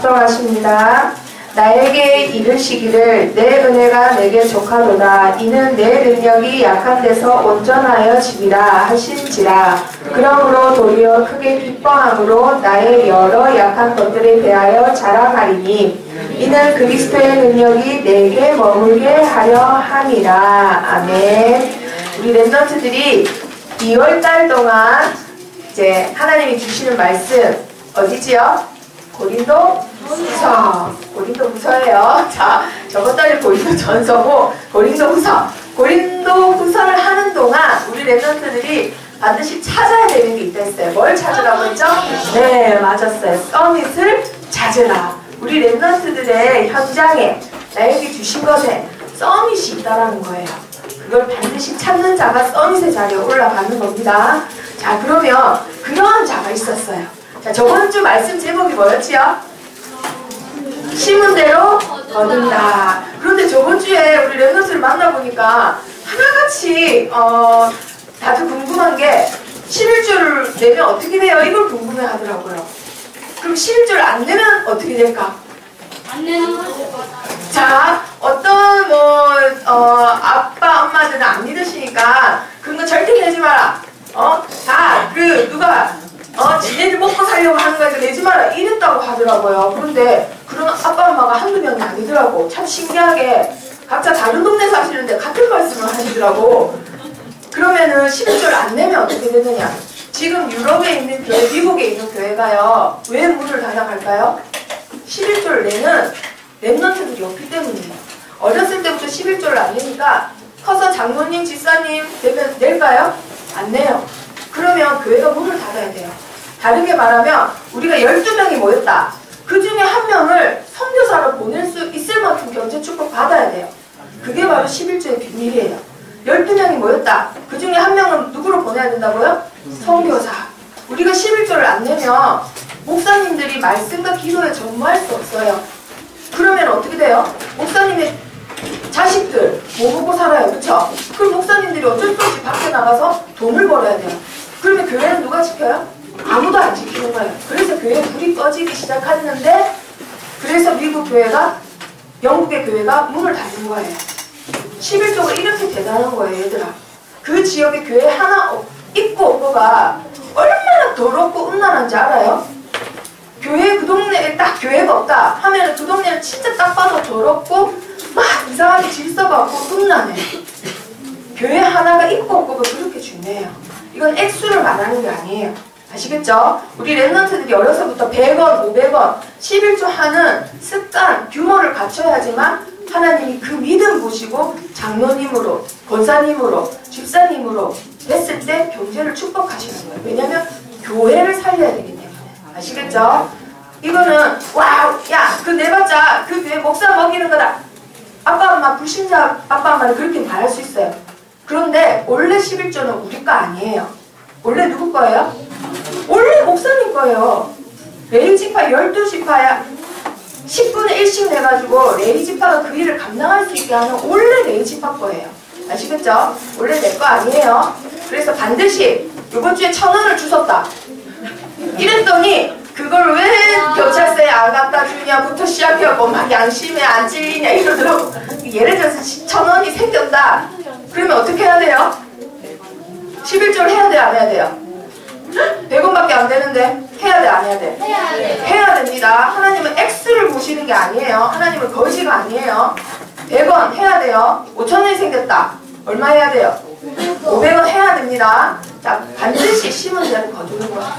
합성하십니다. 나에게 이르시기를 내 은혜가 내게 족하도다. 이는 내 능력이 약한 데서 온전하여 지니라 하신지라. 그러므로 도리어 크게 기뻐함으로 나의 여러 약한 것들에 대하여 자랑하리니 이는 그리스도의 능력이 내게 머물게 하려 함이라. 아멘. 우리 랩런트들이 2월달 동안 이제 하나님이 주시는 말씀 어디지요? 고린도후서예요. 자, 저번 달에 고린도전서고 고린도후서를 하는 동안 우리 랩런트들이 반드시 찾아야 되는 게 있다 했어요. 뭘 찾으라고 했죠? 네, 맞았어요. 서밋을 찾으라. 우리 랩런트들의 현장에 나에게 주신 것에 서밋이 있다라는 거예요. 그걸 반드시 찾는 자가 서밋의 자리에 올라가는 겁니다. 자, 그러면 그러한 자가 있었어요. 자, 저번 주 말씀 제목이 뭐였지요? 심은 대로 거둔다. 그런데 저번 주에 우리 랩런트를 만나보니까 하나같이 다들 궁금한 게 11조를 내면 어떻게 돼요? 이걸 궁금해 하더라고요. 그럼 11조를 안 내면 어떻게 될까? 안 내는 거죠. 자, 어떤 아빠 엄마들은 안 믿으시니까 그런 거 절대 내지 마라. 누가 지네들 먹고 살려고 하는 거니까 내지 마라 이랬다고 하더라고요. 그런데 그런 아빠 엄마가 한두 명이 아니더라고. 참 신기하게 각자 다른 동네 사시는데 같은 말씀을 하시더라고. 그러면은 11조를 안 내면 어떻게 되느냐? 지금 유럽에 있는 교회, 미국에 있는 교회가요, 왜 문을 닫아갈까요? 11조를 내는 랩런트들이 없기 때문이에요. 어렸을 때부터 11조를 안 내니까 커서 장로님, 집사님 되면 낼까요? 안 내요. 그러면 교회가 문을 닫아야 돼요. 다르게 말하면 우리가 12명이 모였다. 그 중에 한 명을 선교사로 보낼 수 있을 만큼 경제 축복 받아야 돼요. 그게 바로 11조의 비밀이에요. 12명이 모였다. 그 중에 한 명은 누구로 보내야 된다고요? 선교사. 우리가 11조를 안 내면 목사님들이 말씀과 기도에 전무할 수 없어요. 그러면 어떻게 돼요? 목사님의 자식들 뭐 먹고 살아요, 그쵸? 그럼 목사님들이 어쩔 수 없이 밖에 나가서 돈을 벌어야 돼요. 그러면 교회는 누가 지켜요? 아무도 안 지키는 거예요. 그래서 교회에 불이 꺼지기 시작했는데, 그래서 미국 교회가, 영국의 교회가 문을 닫는 거예요. 11조가 이렇게 대단한 거예요, 얘들아. 그 지역에 교회 하나 있고 없고가 얼마나 더럽고 음란한지 알아요? 교회 그 동네에 딱 교회가 없다 하면 그 동네는 진짜 딱 봐도 더럽고 막 이상하게 질서가 없고 음란해. 교회 하나가 있고 없고가 그렇게 중요해요. 이건 액수를 말하는 게 아니에요. 아시겠죠? 우리 랩런트들이 어려서부터 100원, 500원, 11조 하는 습관, 규모를 갖춰야지만 하나님이 그 믿음 보시고 장로님으로, 권사님으로, 집사님으로 됐을 때 경제를 축복하시는 거예요. 왜냐면 교회를 살려야 되기 때문에. 아시겠죠? 이거는 와우, 야, 그 내봤자 그 교회 목사 먹이는 거다. 아빠 엄마 불신자 아빠 엄마는 그렇게 말할 수 있어요. 그런데 원래 11조는 우리 거 아니에요. 원래 누구 거예요? 원래 목사님 거예요. 레이지파 12지파야 10분의 1씩 내가지고 레이지파가 그 일을 감당할 수 있게 하는 원래 레이지파 거예요. 아시겠죠? 원래 내 거 아니에요. 그래서 반드시 이번 주에 1,000원을 주셨다. 이랬더니 그걸 왜 경찰서에 안 갖다 주냐부터 시작해갖고 막 양심에 안 찔리냐 이러더라고. 예를 들어서 1,000원이 생겼다. 그러면 어떻게 해야 돼요? 11조를 해야 돼요? 안 해야 돼요? 100원밖에 안 되는데 해야 돼? 안 해야 돼? 해야 됩니다. 하나님은 X를 보시는 게 아니에요. 하나님은 거지가 아니에요. 100원 해야 돼요. 5,000원이 생겼다. 얼마 해야 돼요? 500원 해야 됩니다. 자, 반드시 심은 대로 거두는 거예요.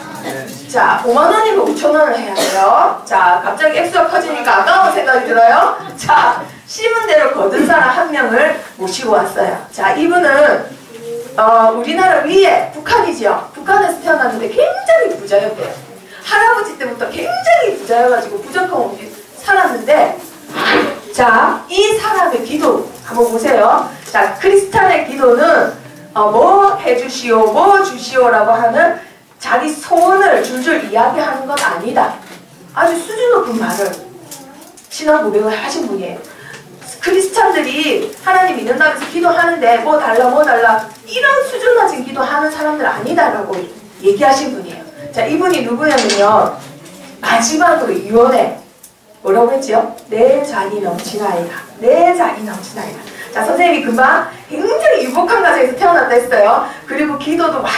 자, 5만원이면 5,000원을 해야 돼요. 자, 갑자기 액수가 커지니까 아까운 생각이 들어요. 자, 심은 대로 거둔 사람 한 명을 모시고 왔어요. 자, 이분은 우리나라 위에 북한이지요. 북한에서 태어났는데 굉장히 부자였대요. 할아버지 때부터 굉장히 부자여가지고 부족함 없이 살았는데, 자, 이 사람의 기도 한번 보세요. 자, 크리스찬의 기도는 뭐 해주시오, 뭐 주시오라고 하는 자기 소원을 줄줄 이야기하는 건 아니다. 아주 수준 높은 말을 신앙 고백을 하신 분이에요. 크리스찬들이 하나님 믿는다고 해서 기도하는데 뭐 달라 뭐 달라 이런 수준 낮은 기도하는 사람들 아니다라고 얘기하신 분이에요. 자, 이분이 누구냐면요, 마지막으로 이혼해 뭐라고 했지요? 내 잔이 넘치나이다. 내 잔이 넘치나이다. 자, 선생님이 금방 굉장히 유복한 가정에서 태어났다 했어요. 그리고 기도도 막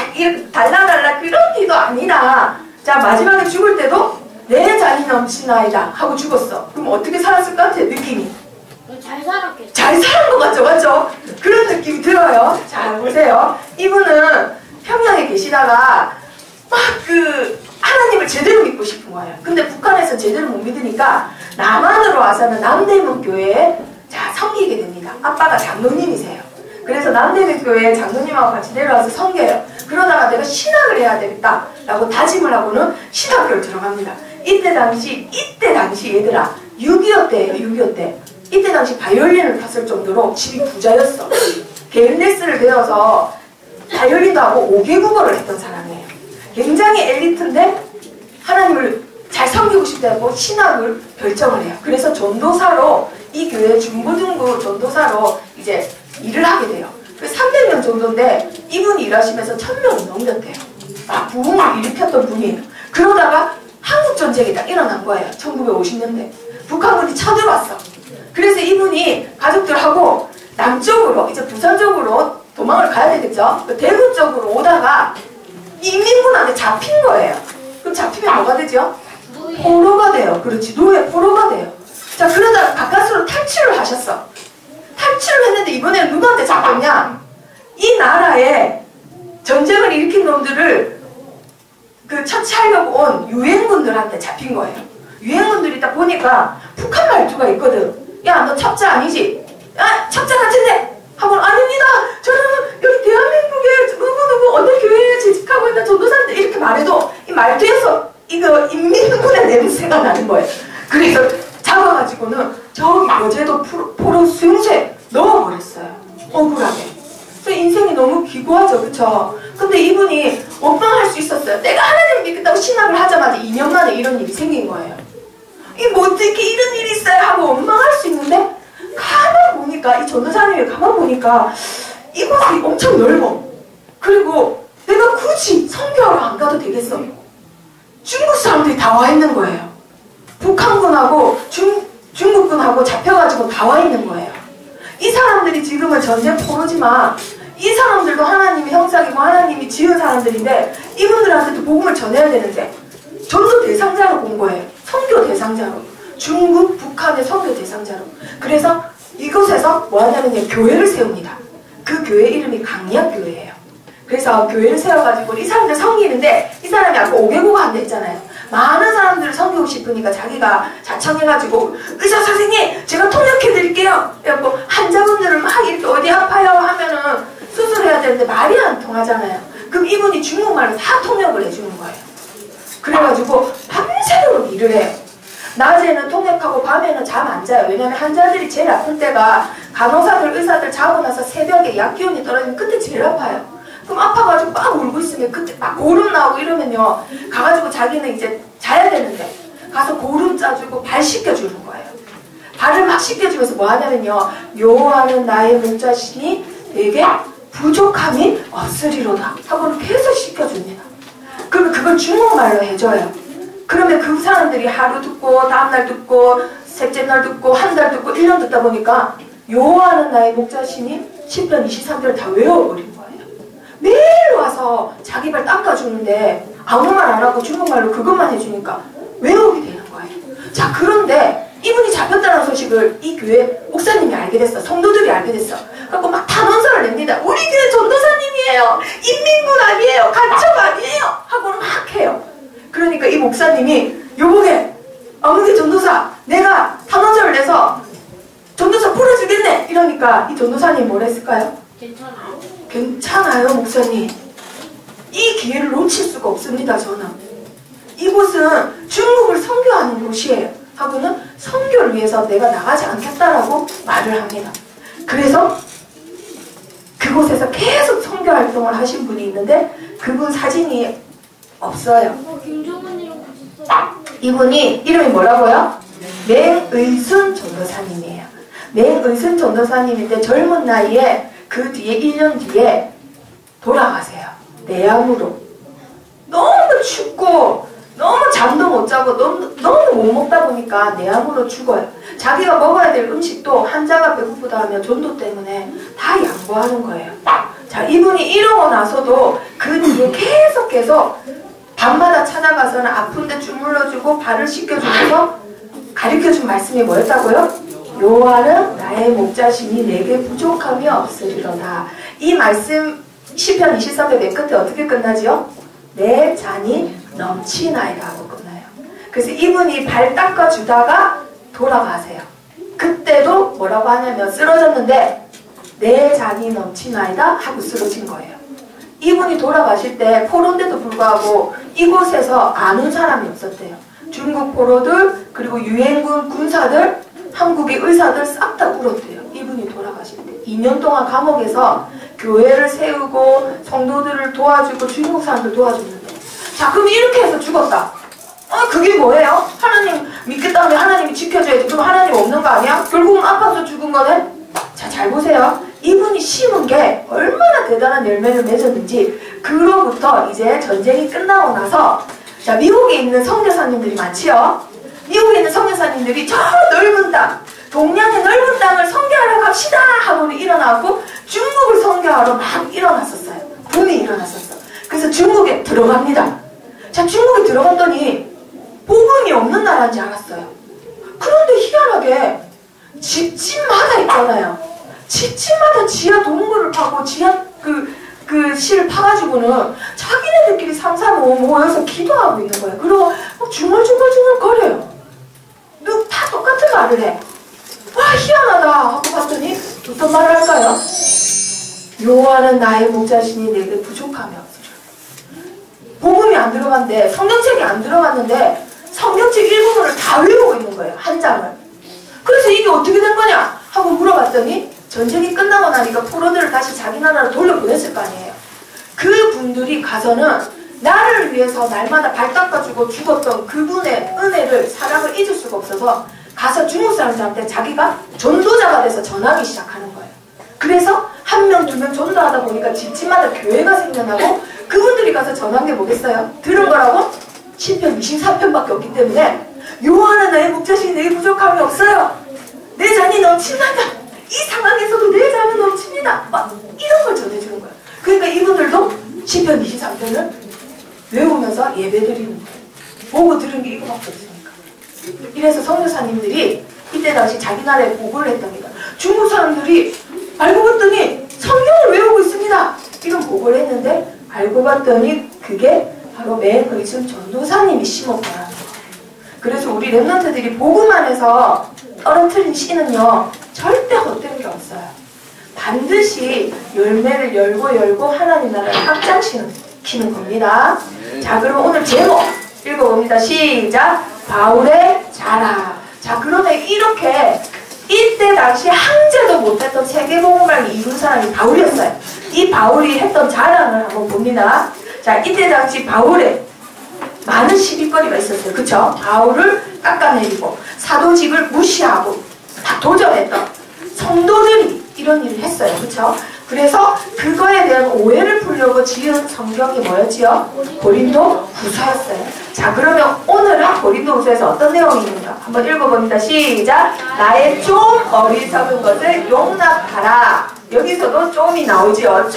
달라달라 그런 기도 아니라, 자, 마지막에 죽을 때도 내 잔이 넘치나이다 하고 죽었어. 그럼 어떻게 살았을 것 같아, 느낌이? 잘 살았겠죠. 잘 사는 것 같죠? 맞죠? 그런 느낌이 들어요. 자, 보세요. 이분은 평양에 계시다가 막 하나님을 제대로 믿고 싶은 거예요. 근데 북한에서 제대로 못 믿으니까 남한으로 와서는 남대문 교회에 자, 섬기게 됩니다. 아빠가 장로님이세요. 그래서 남대문 교회에 장로님하고 같이 내려와서 섬겨요. 그러다가 내가 신학을 해야 되겠다 라고 다짐을 하고는 신학교를 들어갑니다. 이때 당시 얘들아 6.25 때예요. 6.25 때. 이때 당시 바이올린을 탔을 정도로 집이 부자였어. 개인 레슨을 배워서 바이올린도 하고 5개 국어를 했던 사람이에요. 굉장히 엘리트인데 하나님을 잘 섬기고 싶다고 신학을 결정을 해요. 그래서 전도사로 이 교회 중고등부 전도사로 이제 일을 하게 돼요. 300명 정도인데 이분이 일하시면서 1000명이 넘겼대요. 막 부흥을 일으켰던 분이에요. 그러다가 한국전쟁이 딱 일어난 거예요. 1950년대. 북한군이 쳐들어왔어. 그래서 이분이 가족들하고 남쪽으로 이제 부산 쪽으로 도망을 가야 되겠죠. 대구 쪽으로 오다가 인민군한테 잡힌 거예요. 그럼 잡히면 뭐가 되죠? 포로가 돼요. 그렇지. 노예 포로가 돼요. 자, 그러다가 가까스로 탈출을 하셨어. 탈출을 했는데 이번에는 누구한테 잡혔냐? 이 나라에 전쟁을 일으킨 놈들을 처치하려고 온 유엔군들한테 잡힌 거예요. 유엔군들이 딱 보니까 북한 말투가 있거든. 야, 너 첩자 아니지? 아, 첩자 같은데? 하고 아닙니다. 저는 여기 대한민국에 누구누구 어느 교회에 재직하고 있는 전도사인데 이렇게 말해도 이 말투에서 이거 인민군의 냄새가 나는 거예요. 그래서 잡아가지고는 저기 여제도 포로 수용소에 넣어버렸어요. 억울하게. 그래서 인생이 너무 기구하죠. 그쵸? 근데 이분이 원망할 수 있었어요. 내가 하나님을 믿겠다고 신학을 하자마자 2년 만에 이런 일이 생긴 거예요. 이게 뭐 어떻게 이런 일이 있어요 하고 원망할 수 있는데 가만 보니까 이 전도사님을 가만 보니까 이곳이 엄청 넓어. 그리고 내가 굳이 선교하러 안 가도 되겠어. 중국 사람들이 다 와 있는 거예요. 북한군하고 중국군하고 잡혀가지고 다 와 있는 거예요. 이 사람들이 지금은 전쟁 포로지만 이 사람들도 하나님의 형상이고 하나님이 지은 사람들인데 이분들한테도 복음을 전해야 되는데 전도 대상자로 본 거예요. 선교 대상자로. 중국, 북한의 선교 대상자로. 그래서 이곳에서 뭐 하냐면 교회를 세웁니다. 그 교회 이름이 강약교회예요. 그래서 교회를 세워가지고 이 사람들 섬기는데 이 사람이 아까 5개국어 한다 했잖아요. 많은 사람들을 섬기고 싶으니까 자기가 자청해가지고 의사 선생님 제가 통역해드릴게요. 그래갖고 환자분들을 막 이렇게 어디 아파요 하면은 수술해야 되는데 말이 안 통하잖아요. 그럼 이분이 중국말로 다 통역을 해주는 거예요. 그래가지고 밤새도록 일을 해요. 낮에는 통역하고 밤에는 잠 안 자요. 왜냐면 환자들이 제일 아플 때가 간호사들, 의사들 자고 나서 새벽에 약 기운이 떨어지면 그때 제일 아파요. 그럼 아파가지고 막 울고 있으면 그때 막 고름 나오고 이러면요. 가가지고 자기는 이제 자야 되는데 가서 고름 짜주고 발 씻겨주는 거예요. 발을 막 씻겨주면서 뭐 하냐면요. 요하는 나의 목자신이 내게 부족함이 없으리로다 하고는 계속 씻겨줍니다. 그러면 그걸 중국말로 해줘요. 그러면 그 사람들이 하루 듣고 다음날 듣고 셋째 날 듣고 한 달 듣고 1년 듣다 보니까 요하는 나의 목자신이 10편 23편을 다 외워버린 거예요. 매일 와서 자기 발 닦아주는데 아무 말 안 하고 중국말로 그것만 해주니까 외우게 되는 거예요. 자, 그런데 이분이 잡혔다는 소식을 이 교회 목사님이 알게 됐어. 성도들이 알게 됐어. 그래서 막 탄원서를 냅니다. 우리 교회 전도사님이에요. 인민군 아니에요. 간첩 아니에요. 하고는 막 해요. 그러니까 이 목사님이 요번에 아무개 전도사 내가 탄원서를 내서 전도사 풀어주겠네. 이러니까 이 전도사님 뭐라 했을까요? 괜찮아요. 괜찮아요, 목사님. 이 기회를 놓칠 수가 없습니다, 저는. 이곳은 중국을 선교하는 곳이에요. 하고는 선교를 위해서 내가 나가지 않겠다라고 말을 합니다. 그래서 그곳에서 계속 선교 활동을 하신 분이 있는데 그분 사진이 없어요. 김종훈이라고 있었어요. 이분이 이름이 뭐라고요? 맹의순 전도사님이에요. 맹의순 전도사님인데 젊은 나이에 그 뒤에 1년 뒤에 돌아가세요. 내암으로. 너무 춥고 너무 잠도 못 자고 너무 못 먹다 보니까 내암으로 죽어요. 자기가 먹어야 될 음식도 환자가 배고프다 하면 전도 때문에 다 양보하는 거예요. 자, 이분이 이러고 나서도 그 뒤에 계속 밤마다 찾아가서는 아픈데 주물러주고 발을 씻겨주면서 가르쳐준 말씀이 뭐였다고요? 여호와는 나의 목자시니 내게 부족함이 없으리로다. 이 말씀 시편 23편 맨 끝에 어떻게 끝나지요? 내 잔이 넘치나이다 하고 끝나요. 그래서 이분이 발 닦아주다가 돌아가세요. 그때도 뭐라고 하냐면 쓰러졌는데 내 잔이 넘치나이다 하고 쓰러진 거예요. 이분이 돌아가실 때 포로인데도 불구하고 이곳에서 아는 사람이 없었대요. 중국 포로들 그리고 유엔군 군사들 한국의 의사들 싹 다 울었대요. 이분이 돌아가실 때 2년 동안 감옥에서 교회를 세우고 성도들을 도와주고 중국 사람들 도와줬는데 자 그럼 이렇게 해서 죽었다. 그게 뭐예요? 하나님 믿겠다는데 하나님이 지켜줘야지. 그럼 하나님 없는 거 아니야? 결국은 아파서 죽은 거네? 자, 잘 보세요. 이분이 심은 게 얼마나 대단한 열매를 맺었는지. 그로부터 이제 전쟁이 끝나고 나서 자 미국에 있는 선교사님들이 많지요. 미국에 있는 선교사님들이 저 넓은 땅 동양의 넓은 땅을 선교하러 갑시다 하고 일어나고 중국을 선교하러 막 일어났었어요. 붐이 일어났었어. 그래서 중국에 들어갑니다. 자 중국에 들어갔더니 복음이 없는 나라인지 알았어요. 그런데 희한하게 집집마다 있잖아요. 집집마다 지하 동굴을 파고 지하 그 실을 파가지고는 자기네들끼리 3, 4, 5 모여서 기도하고 있는 거예요. 그리고 중얼중얼 거려요. 다 똑같은 말을 해. 와 희한하다 하고 봤더니 어떤 말을 할까요? 여호와는 나의 목자시니 내게 부족함이 없으리라. 복음이 안 들어갔는데 성경책이 안 들어갔는데 성경책 일부분을 다 외우고 있는 거예요. 한 장을. 그래서 이게 어떻게 된 거냐 하고 물어봤더니 전쟁이 끝나고 나니까 포로들을 다시 자기 나라로 돌려보냈을 거 아니에요. 그 분들이 가서는 나를 위해서 날마다 발 닦아주고 죽었던 그분의 은혜를 사랑을 잊을 수가 없어서 가서 중국 사람들한테 자기가 전도자가 돼서 전하기 시작하는 거예요. 그래서 한 명, 두 명 전도하다 보니까 집집마다 교회가 생겨나고 그분들이 가서 전한 게 뭐겠어요? 들은 거라고? 시편 24편밖에 없기 때문에 여호와는 나의 목자시니 내게 부족함이 없어요. 내 잔이 넘친다. 이 상황에서도 내 잔은 넘칩니다. 막 이런 걸 전해주는 거예요. 그러니까 이분들도 시편 23편을 외우면서 예배드리는 거예요. 보고 들은 게 이거밖에 없으니까. 이래서 선교사님들이 이때 당시 자기 나라에 보고를 했답니다. 중국 사람들이 알고 봤더니 성경을 외우고 있습니다. 이런 보고를 했는데 알고 봤더니 그게 바로 맨 의순 전도사님이 심었더라는 거예요. 그래서 우리 랩런트들이 복음 안에서 떨어뜨린 씨는요 절대 헛된 게 없어요. 반드시 열매를 열고 하나님 나라를 확장시키는 겁니다. 자 그럼 오늘 제목 읽어봅니다. 시작. 바울의 자랑. 자 그러면 이렇게 이때 당시 항제도 못했던 세계복음을 이룬 사람이 바울이었어요. 이 바울이 했던 자랑을 한번 봅니다. 자 이때 당시 바울의 많은 시비거리가 있었어요. 그쵸? 바울을 깎아내리고 사도직을 무시하고 다 도전했던 성도들이 이런 일을 했어요. 그쵸? 그래서 그거에 대한 오해를 풀려고 지은 성경이 뭐였지요? 고린도 후서였어요. 자 그러면 오늘은 고린도 후서에서 어떤 내용이 있는가 한번 읽어봅니다. 시작. 나의 좀 어리석은 것을 용납하라. 여기서도 좀이 나오지요.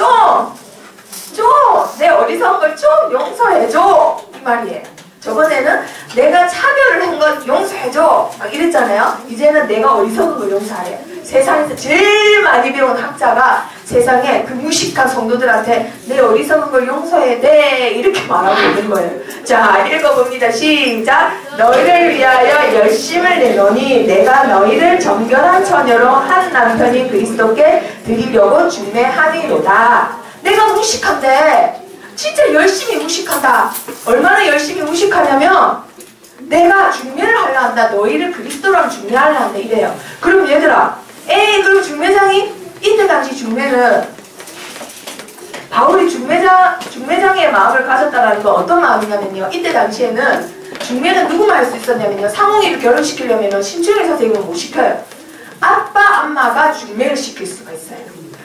내 어리석은 걸 좀 용서해줘 이 말이에요. 저번에는 내가 차별을 한 건 용서해줘 막 이랬잖아요. 이제는 내가 어리석은 걸 용서하래. 세상에서 제일 많이 배운 학자가 세상에 그 무식한 성도들한테 내 어리석은 걸 용서해야 돼 이렇게 말하고 있는 거예요. 자 읽어봅니다. 시작. 너희를 위하여 열심을 내노니 내가 너희를 정결한 처녀로 한 남편이 그리스도께 드리려고 중매하니로다. 내가 무식한데 진짜 열심히 무식한다. 얼마나 열심히 무식하냐면 내가 중매를 하려 한다. 너희를 그리스도랑 중매하려 한다 이래요. 그럼 얘들아 그럼 중매장이 이때 당시 중매는 바울이 중매장의 마음을 가졌다라는 건 어떤 마음이냐면요. 이때 당시에는 중매는 누구만 할 수 있었냐면요. 상홍이를 결혼시키려면 신중의 선생님은 못 시켜요. 아빠, 엄마가 중매를 시킬 수가 있어요.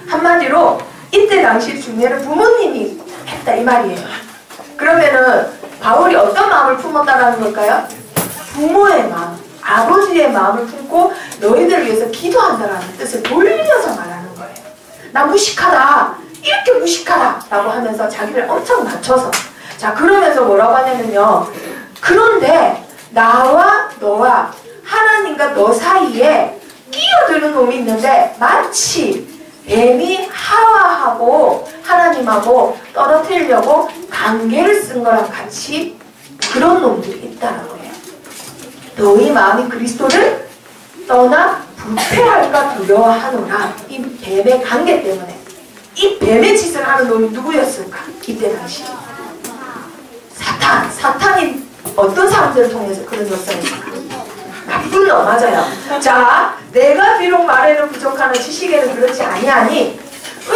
한마디로 이때 당시 중매를 부모님이 했다 이 말이에요. 그러면은 바울이 어떤 마음을 품었다라는 걸까요? 부모의 마음, 아버지의 마음을 품고 너희들을 위해서 기도한다라는 뜻을 돌려서 말하는 거예요. 나 무식하다, 이렇게 무식하다 라고 하면서 자기를 엄청 낮춰서, 자 그러면서 뭐라고 하냐면요, 그런데 나와 너와 하나님과 너 사이에 끼어드는 놈이 있는데 마치 뱀이 하와하고 하나님하고 떨어뜨리려고 관계를 쓴 거랑 같이 그런 놈들이 있다라고 해요. 너희 마음이 그리스도를 떠나 부패할까 두려워하노라. 이 뱀의 관계 때문에. 이 뱀의 짓을 하는 놈이 누구였을까? 이때 당시 사탄이 어떤 사람들을 통해서 그런 역사를 했을까? 나쁜 놈, 맞아요. 자, 내가 비록 말에는 부족하는 지식에는 그렇지 아니하니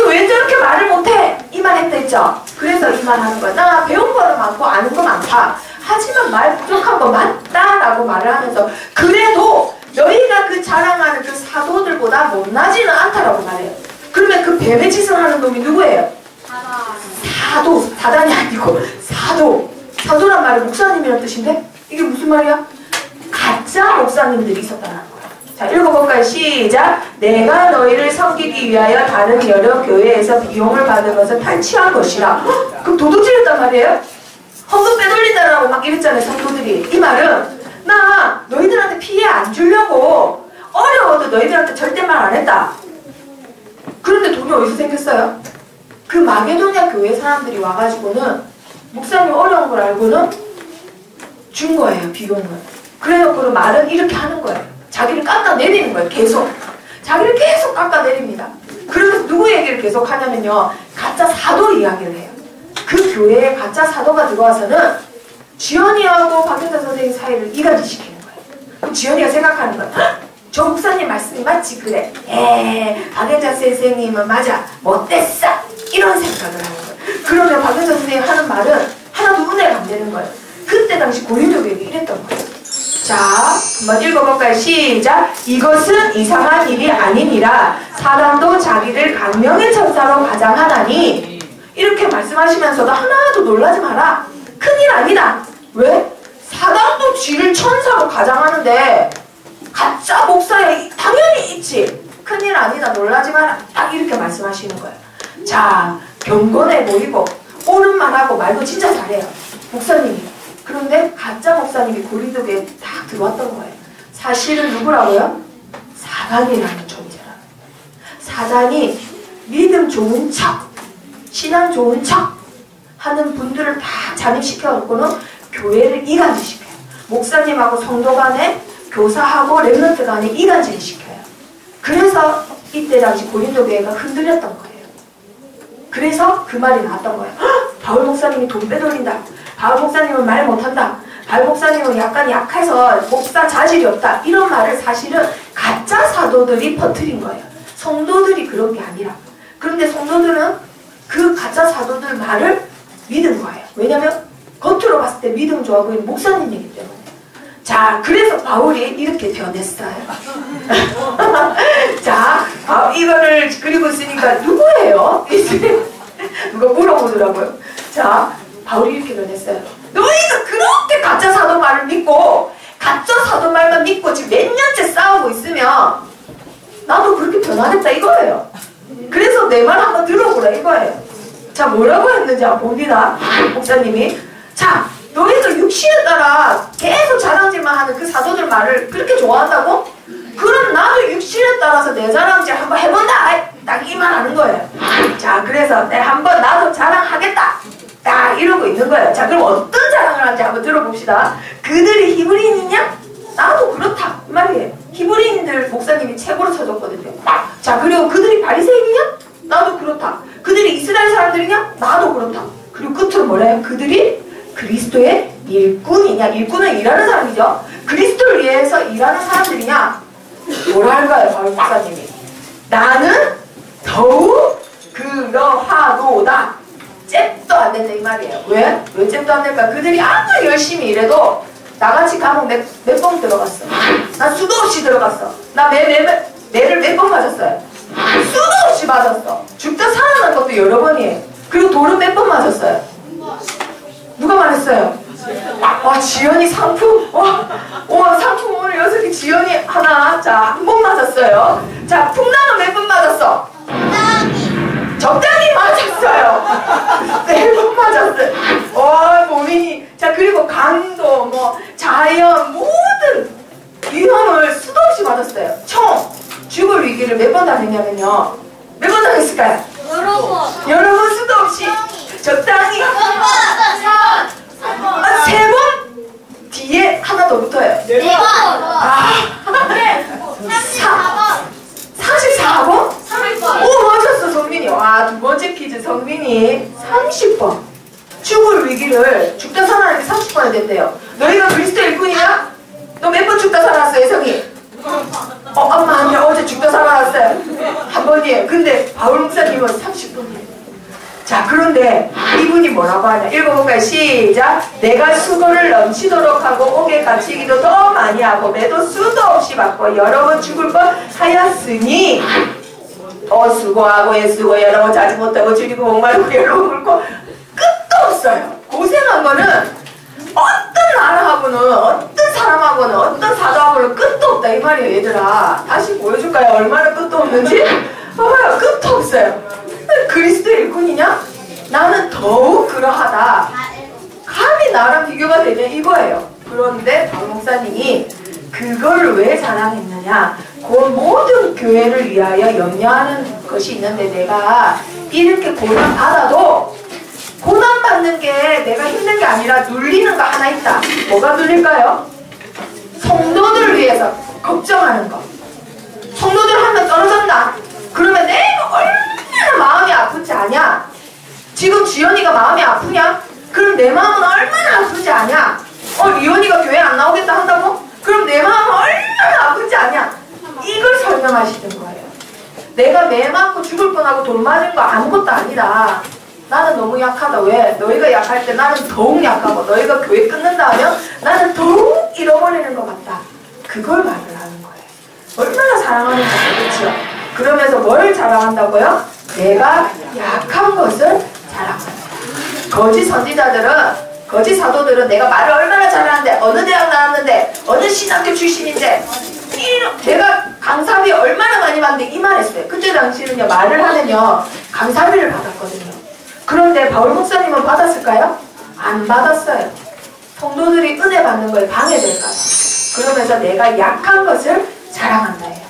왜 저렇게 말을 못해? 이 말 했다 했죠? 그래서 이 말 하는 거야. 나 배운 거는 많고 아는 거 많다. 하지만 말 부족한 거 맞다 라고 말을 하면서 그래도 너희가 그 자랑하는 그 사도들보다 못나지는 않다라고 말해요. 그러면 그 뱀의 짓을 하는 놈이 누구예요? 사도, 사단이 아니고 사도. 사도란 말이 목사님이라는 뜻인데 이게 무슨 말이야? 가짜 목사님들이 있었다는 거야. 자, 읽어볼까요? 시작. 내가 너희를 섬기기 위하여 다른 여러 교회에서 비용을 받으면서 탈취한 것이라. 그럼 도둑질했단 말이에요? 헌금 빼돌린다라고 막 이랬잖아요, 성도들이. 이 말은 나 너희들한테 피해 안 주려고 어려워도 너희들한테 절대 말 안 했다. 그런데 돈이 어디서 생겼어요? 그 마게도냐 교회 사람들이 와가지고는 목사님 어려운 걸 알고는 준 거예요, 비용을. 그래놓고는 말은 이렇게 하는 거예요. 자기를 깎아내리는 거예요, 계속. 자기를 계속 깎아내립니다. 그래서 누구 얘기를 계속 하냐면요, 가짜 사도 이야기를 해요. 그 교회에 가짜 사도가 들어와서는 지연이하고 박현자 선생님 사이를 이간질시키는 거예요. 그럼 지연이가 생각하는 거야. 저 목사님 말씀이 맞지? 그래. 박현자 선생님은 맞아. 못됐어. 이런 생각을 하는 거예요. 그러면 박현자 선생님이 하는 말은 하나도 은혜가 안 되는 거예요. 그때 당시 고린도 교회에 이랬던 거예요. 자, 한번 읽어볼까요? 시작. 이것은 이상한 일이 아니니라. 사람도 자기를 강명의 천사로 가장하나니. 이렇게 말씀하시면서도 하나도 놀라지 마라. 큰일 아니다. 왜? 사람도 쥐를 천사로 가장하는데 가짜 목사에 당연히 있지. 큰일 아니다. 놀라지 마라. 딱 이렇게 말씀하시는 거예요. 자, 경건해 보이고 옳은 말하고 말도 진짜 잘해요, 목사님이. 그런데 가짜 목사님이 고린도교에 딱 들어왔던 거예요. 사실은 누구라고요? 사단이라는 존재라는. 사단이 믿음 좋은 척, 신앙 좋은 척 하는 분들을 다 잠입시켜놓고는 교회를 이간질시켜요. 목사님하고 성도 간에, 교사하고 랩런트 간에 이간질을 시켜요. 그래서 이때 당시 고린도 교회가 흔들렸던 거예요. 그래서 그 말이 나왔던 거예요. 바울 목사님이 돈 빼돌린다. 바울 목사님은 말 못한다. 바울 목사님은 약간 약해서 목사 자질이 없다. 이런 말을 사실은 가짜 사도들이 퍼뜨린 거예요. 성도들이 그런 게 아니라. 그런데 성도들은 그 가짜 사도들 말을 믿은 거예요. 왜냐면 겉으로 봤을 때 믿음 좋아 보이는 목사님이기 때문에. 자, 그래서 바울이 이렇게 변했어요. 자, 이거를 그리고 있으니까 누구예요? 누가 물어보더라고요. 자, 바울이 이렇게 변했어요. 너희가 그렇게 가짜 사도 말을 믿고 가짜 사도 말만 믿고 지금 몇 년째 싸우고 있으면 나도 그렇게 변하겠다 이거예요. 그래서 내 말 한번 들어보라 이거예요. 자, 뭐라고 했는지 한번 봅니다. 목사님이. 자, 너희들 육신에 따라 계속 자랑질만 하는 그 사도들 말을 그렇게 좋아한다고? 그럼 나도 육신에 따라서 내 자랑질 한번 해본다! 딱 이 말 하는 거예요. 자, 그래서 내가 한번 나도 자랑하겠다! 딱 이러고 있는 거예요. 자, 그럼 어떤 자랑을 하는지 한번 들어봅시다. 그들이 히브리인이냐? 나도 그렇다. 이 말이에요. 히브리인들 목사님이 최고로 쳐줬거든요. 자, 그리고 그들이 바리새인이냐? 나도 그렇다. 그들이 이스라엘 사람들이냐? 나도 그렇다. 그리고 끝으로 뭐래요? 그들이 그리스도의 일꾼이냐? 일꾼은 일하는 사람이죠. 그리스도를 위해서 일하는 사람들이냐? 뭐라 할까요, 바울 목사님이? 나는 더욱 그러하도다. 잽도 안 된다 이 말이에요. 왜? 왜 잽도 안 될까? 그들이 아무리 열심히 일해도 나같이 감옥 몇 번 들어갔어. 나 수도 없이 들어갔어. 나 매를 몇 번 맞았어요. 수도 없이 맞았어. 죽다 살아난 것도 여러 번이에요. 그리고 돌은 몇 번 맞았어요. 누가 말했어요? 와, 지연이 상품. 와, 상품 오늘 6개 지연이 하나. 자, 한 번 맞았어요. 자, 풍랑은 몇 번 맞았어? 적당히 맞았어요. 4번 맞았어요. 몸이. 자, 그리고 강도, 뭐, 자연, 모든 위험을 수도 없이 맞았어요. 총 죽을 위기를 몇 번 당했냐면요. 몇 번 당했을까요? 여러 번 수도 없이 적당히 3번 뒤에 하나 더 붙어요. 44번? 오, 맞았어, 성민이. 와, 두 번째 퀴즈 성민이 30번. 죽을 위기를 죽다 살아나는 게 30번이 된대요. 너희가 그리스도 일꾼이야? 너 몇 번 죽다 살아났어, 예성이? 엄마 아니야, 어제 죽다 살아났어요. 한 번이에요. 근데 바울 목사님은 30번이에요. 자, 그런데 이분이 뭐라고 하냐? 읽어볼까요? 시작. 내가 수고를 넘치도록 하고 옥에 갇히기도 더 많이 하고 매도 수도 없이 받고 여러 번 죽을 것 하였으니 수고하고 애쓰고 여러 번 자지 못하고 줄이고 목마르고 여러 번 굶고 끝도 없어요. 고생한 거는 어떤 나라하고는 어떤 사람하고는 어떤 사도하고는 끝도 없다 이 말이에요. 얘들아, 다시 보여줄까요? 얼마나 끝도 없는지? 봐봐요. 끝도 없어요. 그리스도 일꾼이냐? 나는 더욱 그러하다. 감히 나랑 비교가 되냐 이거예요. 그런데 박 목사님이 그걸 왜 자랑했느냐? 그 모든 교회를 위하여 염려하는 것이 있는데 내가 이렇게 고난 받아도 고난 받는 게 내가 힘든 게 아니라 눌리는 거 하나 있다. 뭐가 눌릴까요? 성도들을 위해서 걱정하는 거. 성도들 한 명 떨어졌나? 그러면 내가 얼마나 마음이 아픈지 아냐? 지금 지연이가 마음이 아프냐? 그럼 내 마음은 얼마나 아픈지 아냐? 리온이가 교회 안 나오겠다 한다고? 그럼 내 마음은 얼마나 아픈지 아냐? 이걸 설명하시는 거예요. 내가 매 맞고 죽을 뻔하고 돌 맞은 거 아무것도 아니다. 나는 너무 약하다. 왜? 너희가 약할 때 나는 더욱 약하고 너희가 교회 끊는다 하면 나는 더욱 잃어버리는 것 같다. 그걸 말을 하는 거예요. 얼마나 사랑하는 거죠. 그러면서 뭘 자랑한다고요? 내가 약한 것을 자랑한다. 거짓 선지자들은 거짓 사도들은 내가 말을 얼마나 잘하는데 어느 대학 나왔는데 어느 신학교 출신인데 내가 강사비 얼마나 많이 받는데 이 말 했어요. 그때 당시는요 말을 하면요 강사비를 받았거든요. 그런데 바울 목사님은 받았을까요? 안 받았어요. 성도들이 은혜 받는 걸 방해될까 봐. 그러면서 내가 약한 것을 자랑한다 해요.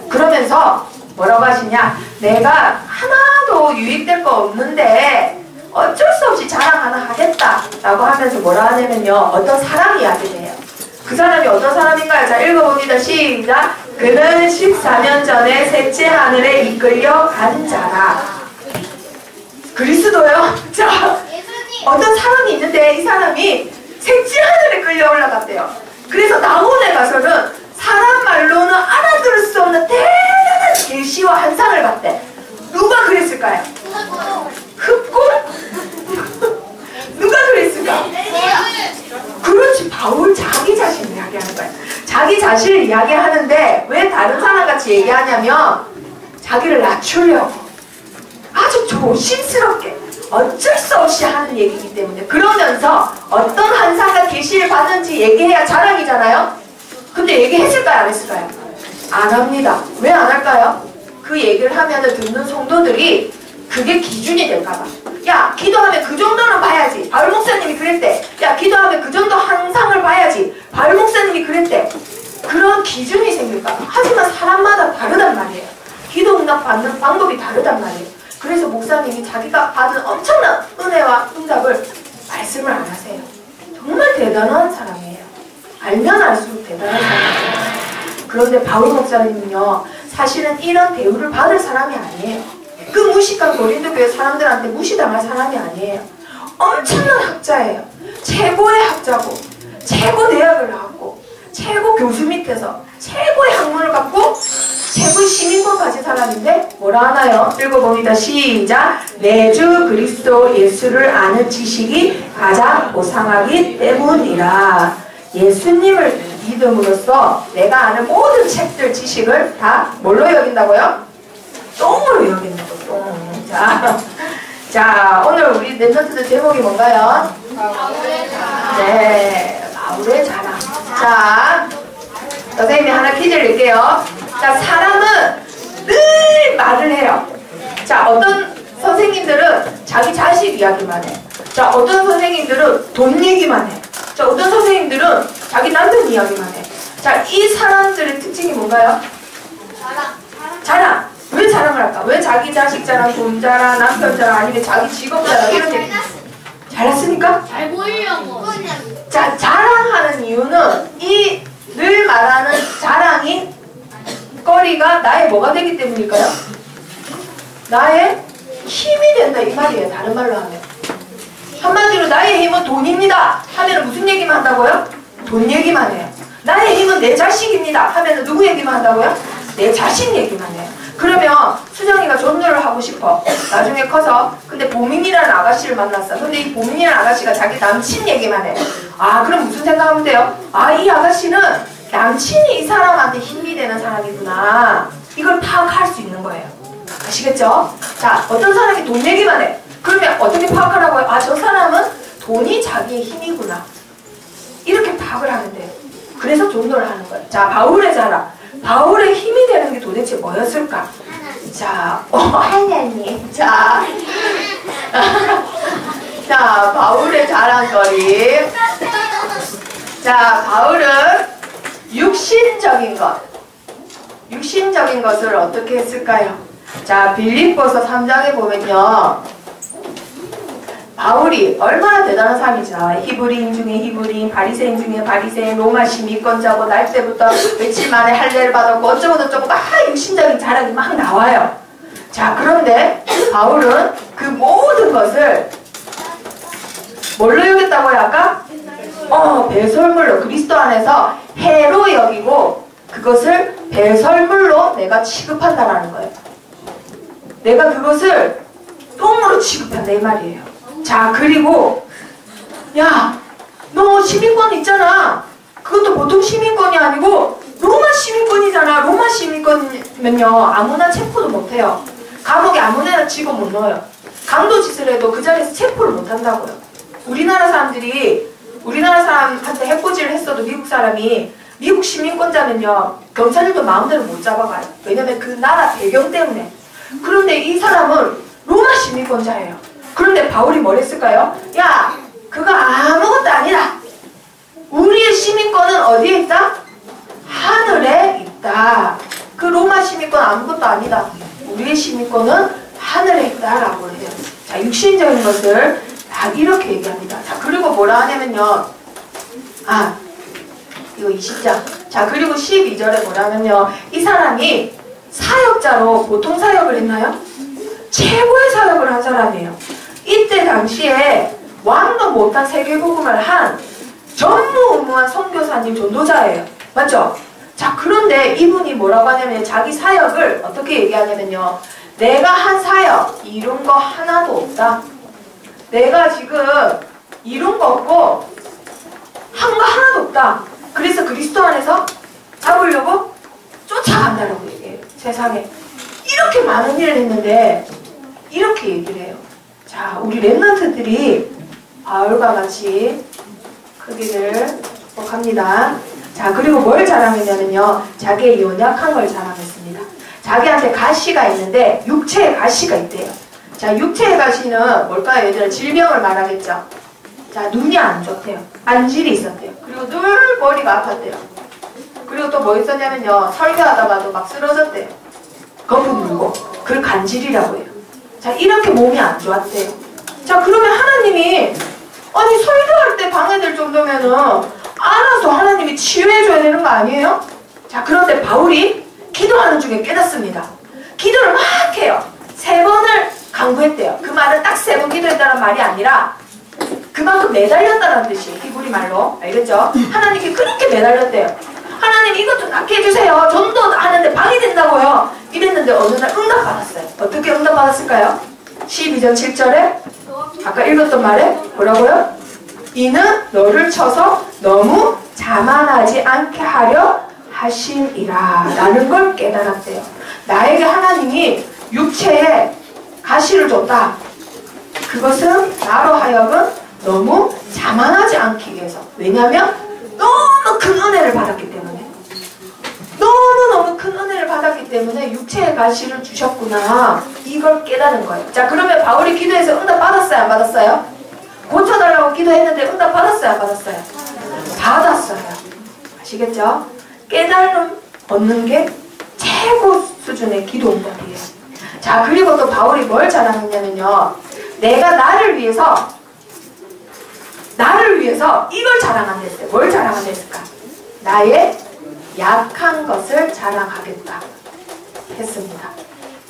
그러면서 뭐라고 하시냐? 내가 하나도 유익될 거 없는데 어쩔 수 없이 자랑 하나 하겠다 라고 하면서 뭐라 하냐면요 어떤 사람 이야기를 해요. 그 사람이 어떤 사람인가요? 자, 읽어봅니다. 시작. 그는 14년 전에 셋째 하늘에 이끌려 간 자라. 그리스도요? 자, 어떤 사람이 있는데 이 사람이 셋째 하늘에 끌려 올라갔대요. 그래서 낙원에 가서는 사람 말로는 알아들을 수 없는 대단한 계시와 환상을 봤대. 누가 그랬을까요? 흑골? 누가 그랬을까? 그렇지, 바울 자기 자신을 이야기하는 거야. 자기 자신을 이야기하는데 왜 다른 사람같이 얘기하냐면 자기를 낮추려고 아주 조심스럽게 어쩔 수 없이 하는 얘기이기 때문에 그러면서 어떤 환상과 계시를 받는지 얘기해야 자랑이잖아요. 근데 얘기했을까요? 안 했을까요? 안 합니다. 왜 안 할까요? 그 얘기를 하면 듣는 성도들이 그게 기준이 될까봐. 야, 기도하면 그 정도는 봐야지. 바울 목사님이 그랬대. 야, 기도하면 그 정도 항상을 봐야지. 바울 목사님이 그랬대. 그런 기준이 생길까봐. 하지만 사람마다 다르단 말이에요. 기도 응답 받는 방법이 다르단 말이에요. 그래서 목사님이 자기가 받은 엄청난 은혜와 응답을 말씀을 안 하세요. 정말 대단한 사람이에요. 알면 알수록 대단한 사람이에요. 그런데 바울 목사님은요, 사실은 이런 대우를 받을 사람이 아니에요. 그 무식한 고린도 교회 사람들한테 무시당할 사람이 아니에요. 엄청난 학자예요. 최고의 학자고 최고 대학을 나왔고 최고 교수 밑에서 최고의 학문을 갖고 최고의 시민권 가진 사람인데 뭐라 하나요? 읽어봅니다. 시작. 내 주 그리스도 예수를 아는 지식이 가장 고상하기 때문이라. 예수님을 믿음으로써 내가 아는 모든 책들 지식을 다 뭘로 여긴다고요? 똥으로 여긴다고. 똥. 자, 자, 오늘 우리 랩런트들 제목이 뭔가요? 네, 바울의 자랑. 자, 선생님이 하나 퀴즈를 낼게요. 자, 사람은 늘 말을 해요. 자, 어떤 선생님들은 자기 자식 이야기만 해. 자, 어떤 선생님들은 돈 얘기만 해. 자, 어떤 선생님들은 자기 남편 이야기만 해. 자, 이 사람들의 특징이 뭔가요? 자랑. 왜 자랑을 할까? 왜 자기 자식 자랑, 돈 자랑, 남편 자랑, 아니면 자기 직업 자랑 이런 얘기. 잘났습니까? 잘 보이려고. 자, 자랑하는 이유는 이 늘 말하는 자랑이 거리가 나의 뭐가 되기 때문일까요? 나의 힘이 된다 이 말이에요. 다른 말로 하면. 한마디로 나의 힘은 돈입니다 하면 무슨 얘기만 한다고요? 돈 얘기만 해요. 나의 힘은 내 자식입니다 하면 누구 얘기만 한다고요? 내 자식 얘기만 해요. 그러면 수정이가 전도를 하고 싶어. 나중에 커서. 근데 보민이라는 아가씨를 만났어. 근데 이 보민이라는 아가씨가 자기 남친 얘기만 해. 아, 그럼 무슨 생각하면 돼요? 아, 이 아가씨는 남친이 이 사람한테 힘이 되는 사람이구나. 이걸 파악할 수 있는 거예요. 아시겠죠? 자, 어떤 사람이 돈 얘기만 해. 그러면 어떻게 파악하라고요? 아, 저 사람은 돈이 자기의 힘이구나. 이렇게 파악을 하면 돼요. 그래서 전도를 하는 거예요. 자, 바울의 자랑. 바울의 힘이 되는 게 도대체 뭐였을까? 자, 하나님. 자, 자, 바울의 자랑거리. 자, 바울은 육신적인 것. 육신적인 것을 어떻게 했을까요? 자, 빌립보서 3장에 보면요. 바울이 얼마나 대단한 사람인지 나와요. 히브리인 중에 히브리인, 바리새인 중에 바리새인, 로마 시민권자고 날 때부터 며칠 만에 할례를 받았고 어쩌고 저쩌고 막 육신적인 자랑이 막 나와요. 자, 그런데 바울은 그 모든 것을 뭘로 여겼다고요 아까? 배설물로 그리스도 안에서 해로 여기고 그것을 배설물로 내가 취급한다라는 거예요. 내가 그것을 똥으로 취급한다 이 말이에요. 자, 그리고 야, 너 시민권 있잖아. 그것도 보통 시민권이 아니고 로마 시민권이잖아. 로마 시민권이면요 아무나 체포도 못해요. 감옥에 아무나 집어 못 넣어요. 강도짓을 해도 그 자리에서 체포를 못한다고요. 우리나라 사람한테 해코지를 했어도 미국 사람이 미국 시민권자면요 경찰들도 마음대로 못 잡아가요. 왜냐면 그 나라 배경 때문에. 그런데 이 사람은 로마 시민권자예요. 그런데 바울이 뭘 했을까요? 야, 그거 아무것도 아니다. 우리의 시민권은 어디에 있다? 하늘에 있다. 그 로마 시민권 아무것도 아니다. 우리의 시민권은 하늘에 있다라고 해요. 자, 육신적인 것을 다 이렇게 얘기합니다. 자, 그리고 뭐라 하냐면요. 아, 이거 20장. 자, 그리고 12절에 뭐라 하면요. 이 사람이 사역자로 보통 사역을 했나요? 최고의 사역을 한 사람이에요. 이때 당시에 왕도 못한 세계복음을 한 전무후무한 선교사님 전도자예요. 맞죠? 자, 그런데 이분이 뭐라고 하냐면 자기 사역을 어떻게 얘기하냐면요. 내가 한 사역 이룬 거 하나도 없다. 내가 지금 이룬 거 없고 한 거 하나도 없다. 그래서 그리스도 안에서 잡으려고 쫓아간다라고 얘기해요. 세상에 이렇게 많은 일을 했는데 이렇게 얘기를 해요. 자, 우리 랩런트들이 바울과 같이 크기를 축복합니다. 자, 그리고 뭘 자랑했냐면요. 자기의 연약한 걸 자랑했습니다. 자기한테 가시가 있는데 육체에 가시가 있대요. 자, 육체의 가시는 뭘까요? 얘들아, 질병을 말하겠죠. 자, 눈이 안 좋대요. 안질이 있었대요. 그리고 늘 머리가 아팠대요. 그리고 또 뭐 있었냐면요. 설교하다가도 막 쓰러졌대요. 거품 물고. 그걸 간질이라고 해요. 자, 이렇게 몸이 안 좋았대요. 자, 그러면 하나님이 아니 설교할 때 방해될 정도면은 알아서 하나님이 치유해줘야 되는 거 아니에요? 자, 그런데 바울이 기도하는 중에 깨닫습니다. 기도를 막 해요. 3번을 강구했대요. 그 말은 딱 3번 기도했다는 말이 아니라 그만큼 매달렸다는 뜻이에요. 히브리 말로. 알겠죠? 하나님께 그렇게 매달렸대요. 하나님 이것 좀 낫게 해주세요. 전도 하는데 방해된다고요. 이랬는데 어느 날 응답받았어요. 어떻게 응답받았을까요? 12장 7절에 아까 읽었던 말에 뭐라고요? 이는 너를 쳐서 너무 자만하지 않게 하려 하심이라 라는 걸 깨달았대요. 나에게 하나님이 육체에 가시를 줬다. 그것은 나로 하여금 너무 자만하지 않기 위해서. 왜냐하면 너무 큰 은혜를 받았기 때문에. 너무너무 큰 은혜를 받았기 때문에 육체의 가시를 주셨구나. 이걸 깨달은 거예요. 자, 그러면 바울이 기도해서 응답 받았어요? 안 받았어요? 고쳐달라고 기도했는데 응답 받았어요? 안 받았어요? 받았어요. 아시겠죠? 깨달음 얻는 게 최고 수준의 기도 응답이에요. 자, 그리고 또 바울이 뭘 자랑했냐면요. 내가 나를 위해서 이걸 자랑한댔어요. 뭘 자랑한댔을까? 나의 약한 것을 자랑하겠다 했습니다.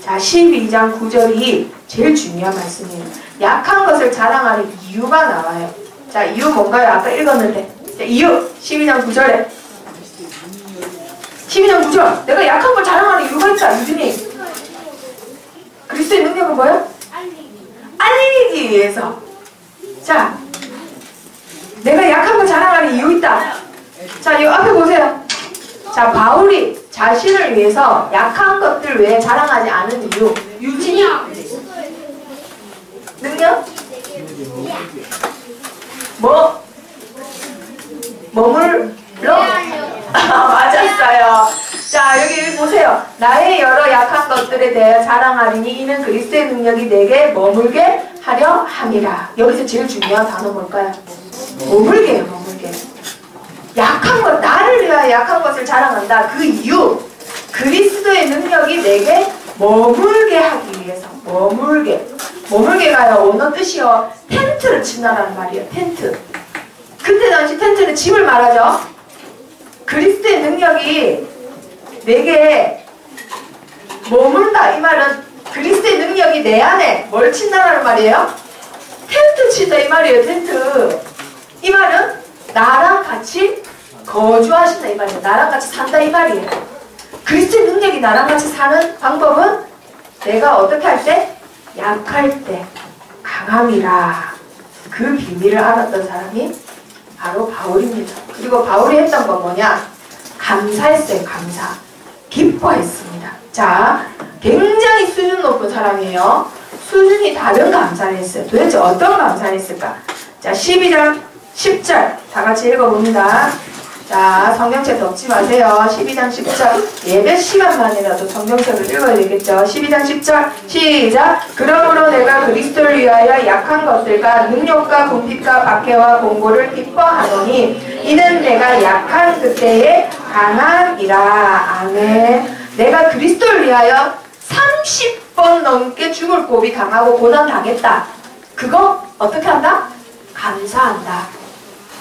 자, 12장 9절이 제일 중요한 말씀이에요. 약한 것을 자랑하는 이유가 나와요. 자, 이유 뭔가요? 아까 읽었는데. 자, 이유 12장 9절에 12장 9절 내가 약한 걸 자랑하는 이유가 있다. 유진이 그리스도의 능력은 뭐예요? 알리기 위해서. 자, 내가 약한 걸 자랑하는 이유 있다. 자, 이 앞에 보세요. 자, 바울이 자신을 위해서 약한 것들 외에 자랑하지 않은 이유. 유진이 능력? 머물러? 맞았어요. 자, 여기 보세요. 나의 여러 약한 것들에 대해 자랑하리니 이는 그리스도의 능력이 내게 머물게 하려 함이라. 여기서 제일 중요한 단어 뭘까요? 머물게요. 머물게. 약한 것, 나를 위하여 약한 것을 자랑한다. 그 이유, 그리스도의 능력이 내게 머물게 하기 위해서. 머물게가요, 어느 뜻이요? 텐트를 친다라는 말이에요. 텐트. 그때 당시 텐트는 집을 말하죠. 그리스도의 능력이 내게 머문다. 이 말은 그리스도의 능력이 내 안에 뭘 친다라는 말이에요? 텐트 친다 이 말이에요. 텐트. 이 말은 나랑 같이 거주하신다 이 말이에요. 나랑 같이 산다 이 말이에요. 그리스도의 능력이 나랑 같이 사는 방법은 내가 어떻게 할 때? 약할 때 강함이라. 그 비밀을 알았던 사람이 바로 바울입니다. 그리고 바울이 했던 건 뭐냐? 감사했어요. 감사. 기뻐했습니다. 자, 굉장히 수준 높은 사람이에요. 수준이 다른 감사를 했어요. 도대체 어떤 감사를 했을까? 자, 12장 10절 다 같이 읽어봅니다. 자, 성경책 덮지 마세요. 12장 10절. 예배 시간만이라도 성경책을 읽어야 되겠죠. 12장 10절 시작. 그러므로 내가 그리스도를 위하여 약한 것들과 능력과 궁핍과 박해와 공고를 기뻐하노니 이는 내가 약한 그때에 강함이라. 아멘. 내가 그리스도를 위하여 30번 넘게 죽을 고비 당하고 고난 당했다. 그거 어떻게 한다? 감사한다.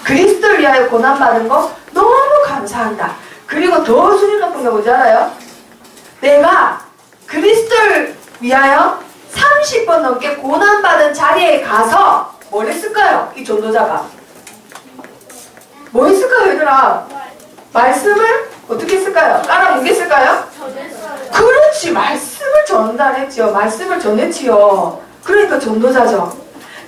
그리스도를 위하여 고난받은 거 너무 감사한다. 그리고 더 수준 높은 게 뭔지 알아요? 내가 그리스도를 위하여 30번 넘게 고난받은 자리에 가서 뭘 했을까요? 이 전도자가 뭐 했을까요 얘들아? 말씀을 어떻게 했을까요? 깔아뭉갰을까요? 그렇지, 말씀을 전달했지요. 말씀을 전했지요. 그러니까 전도자죠.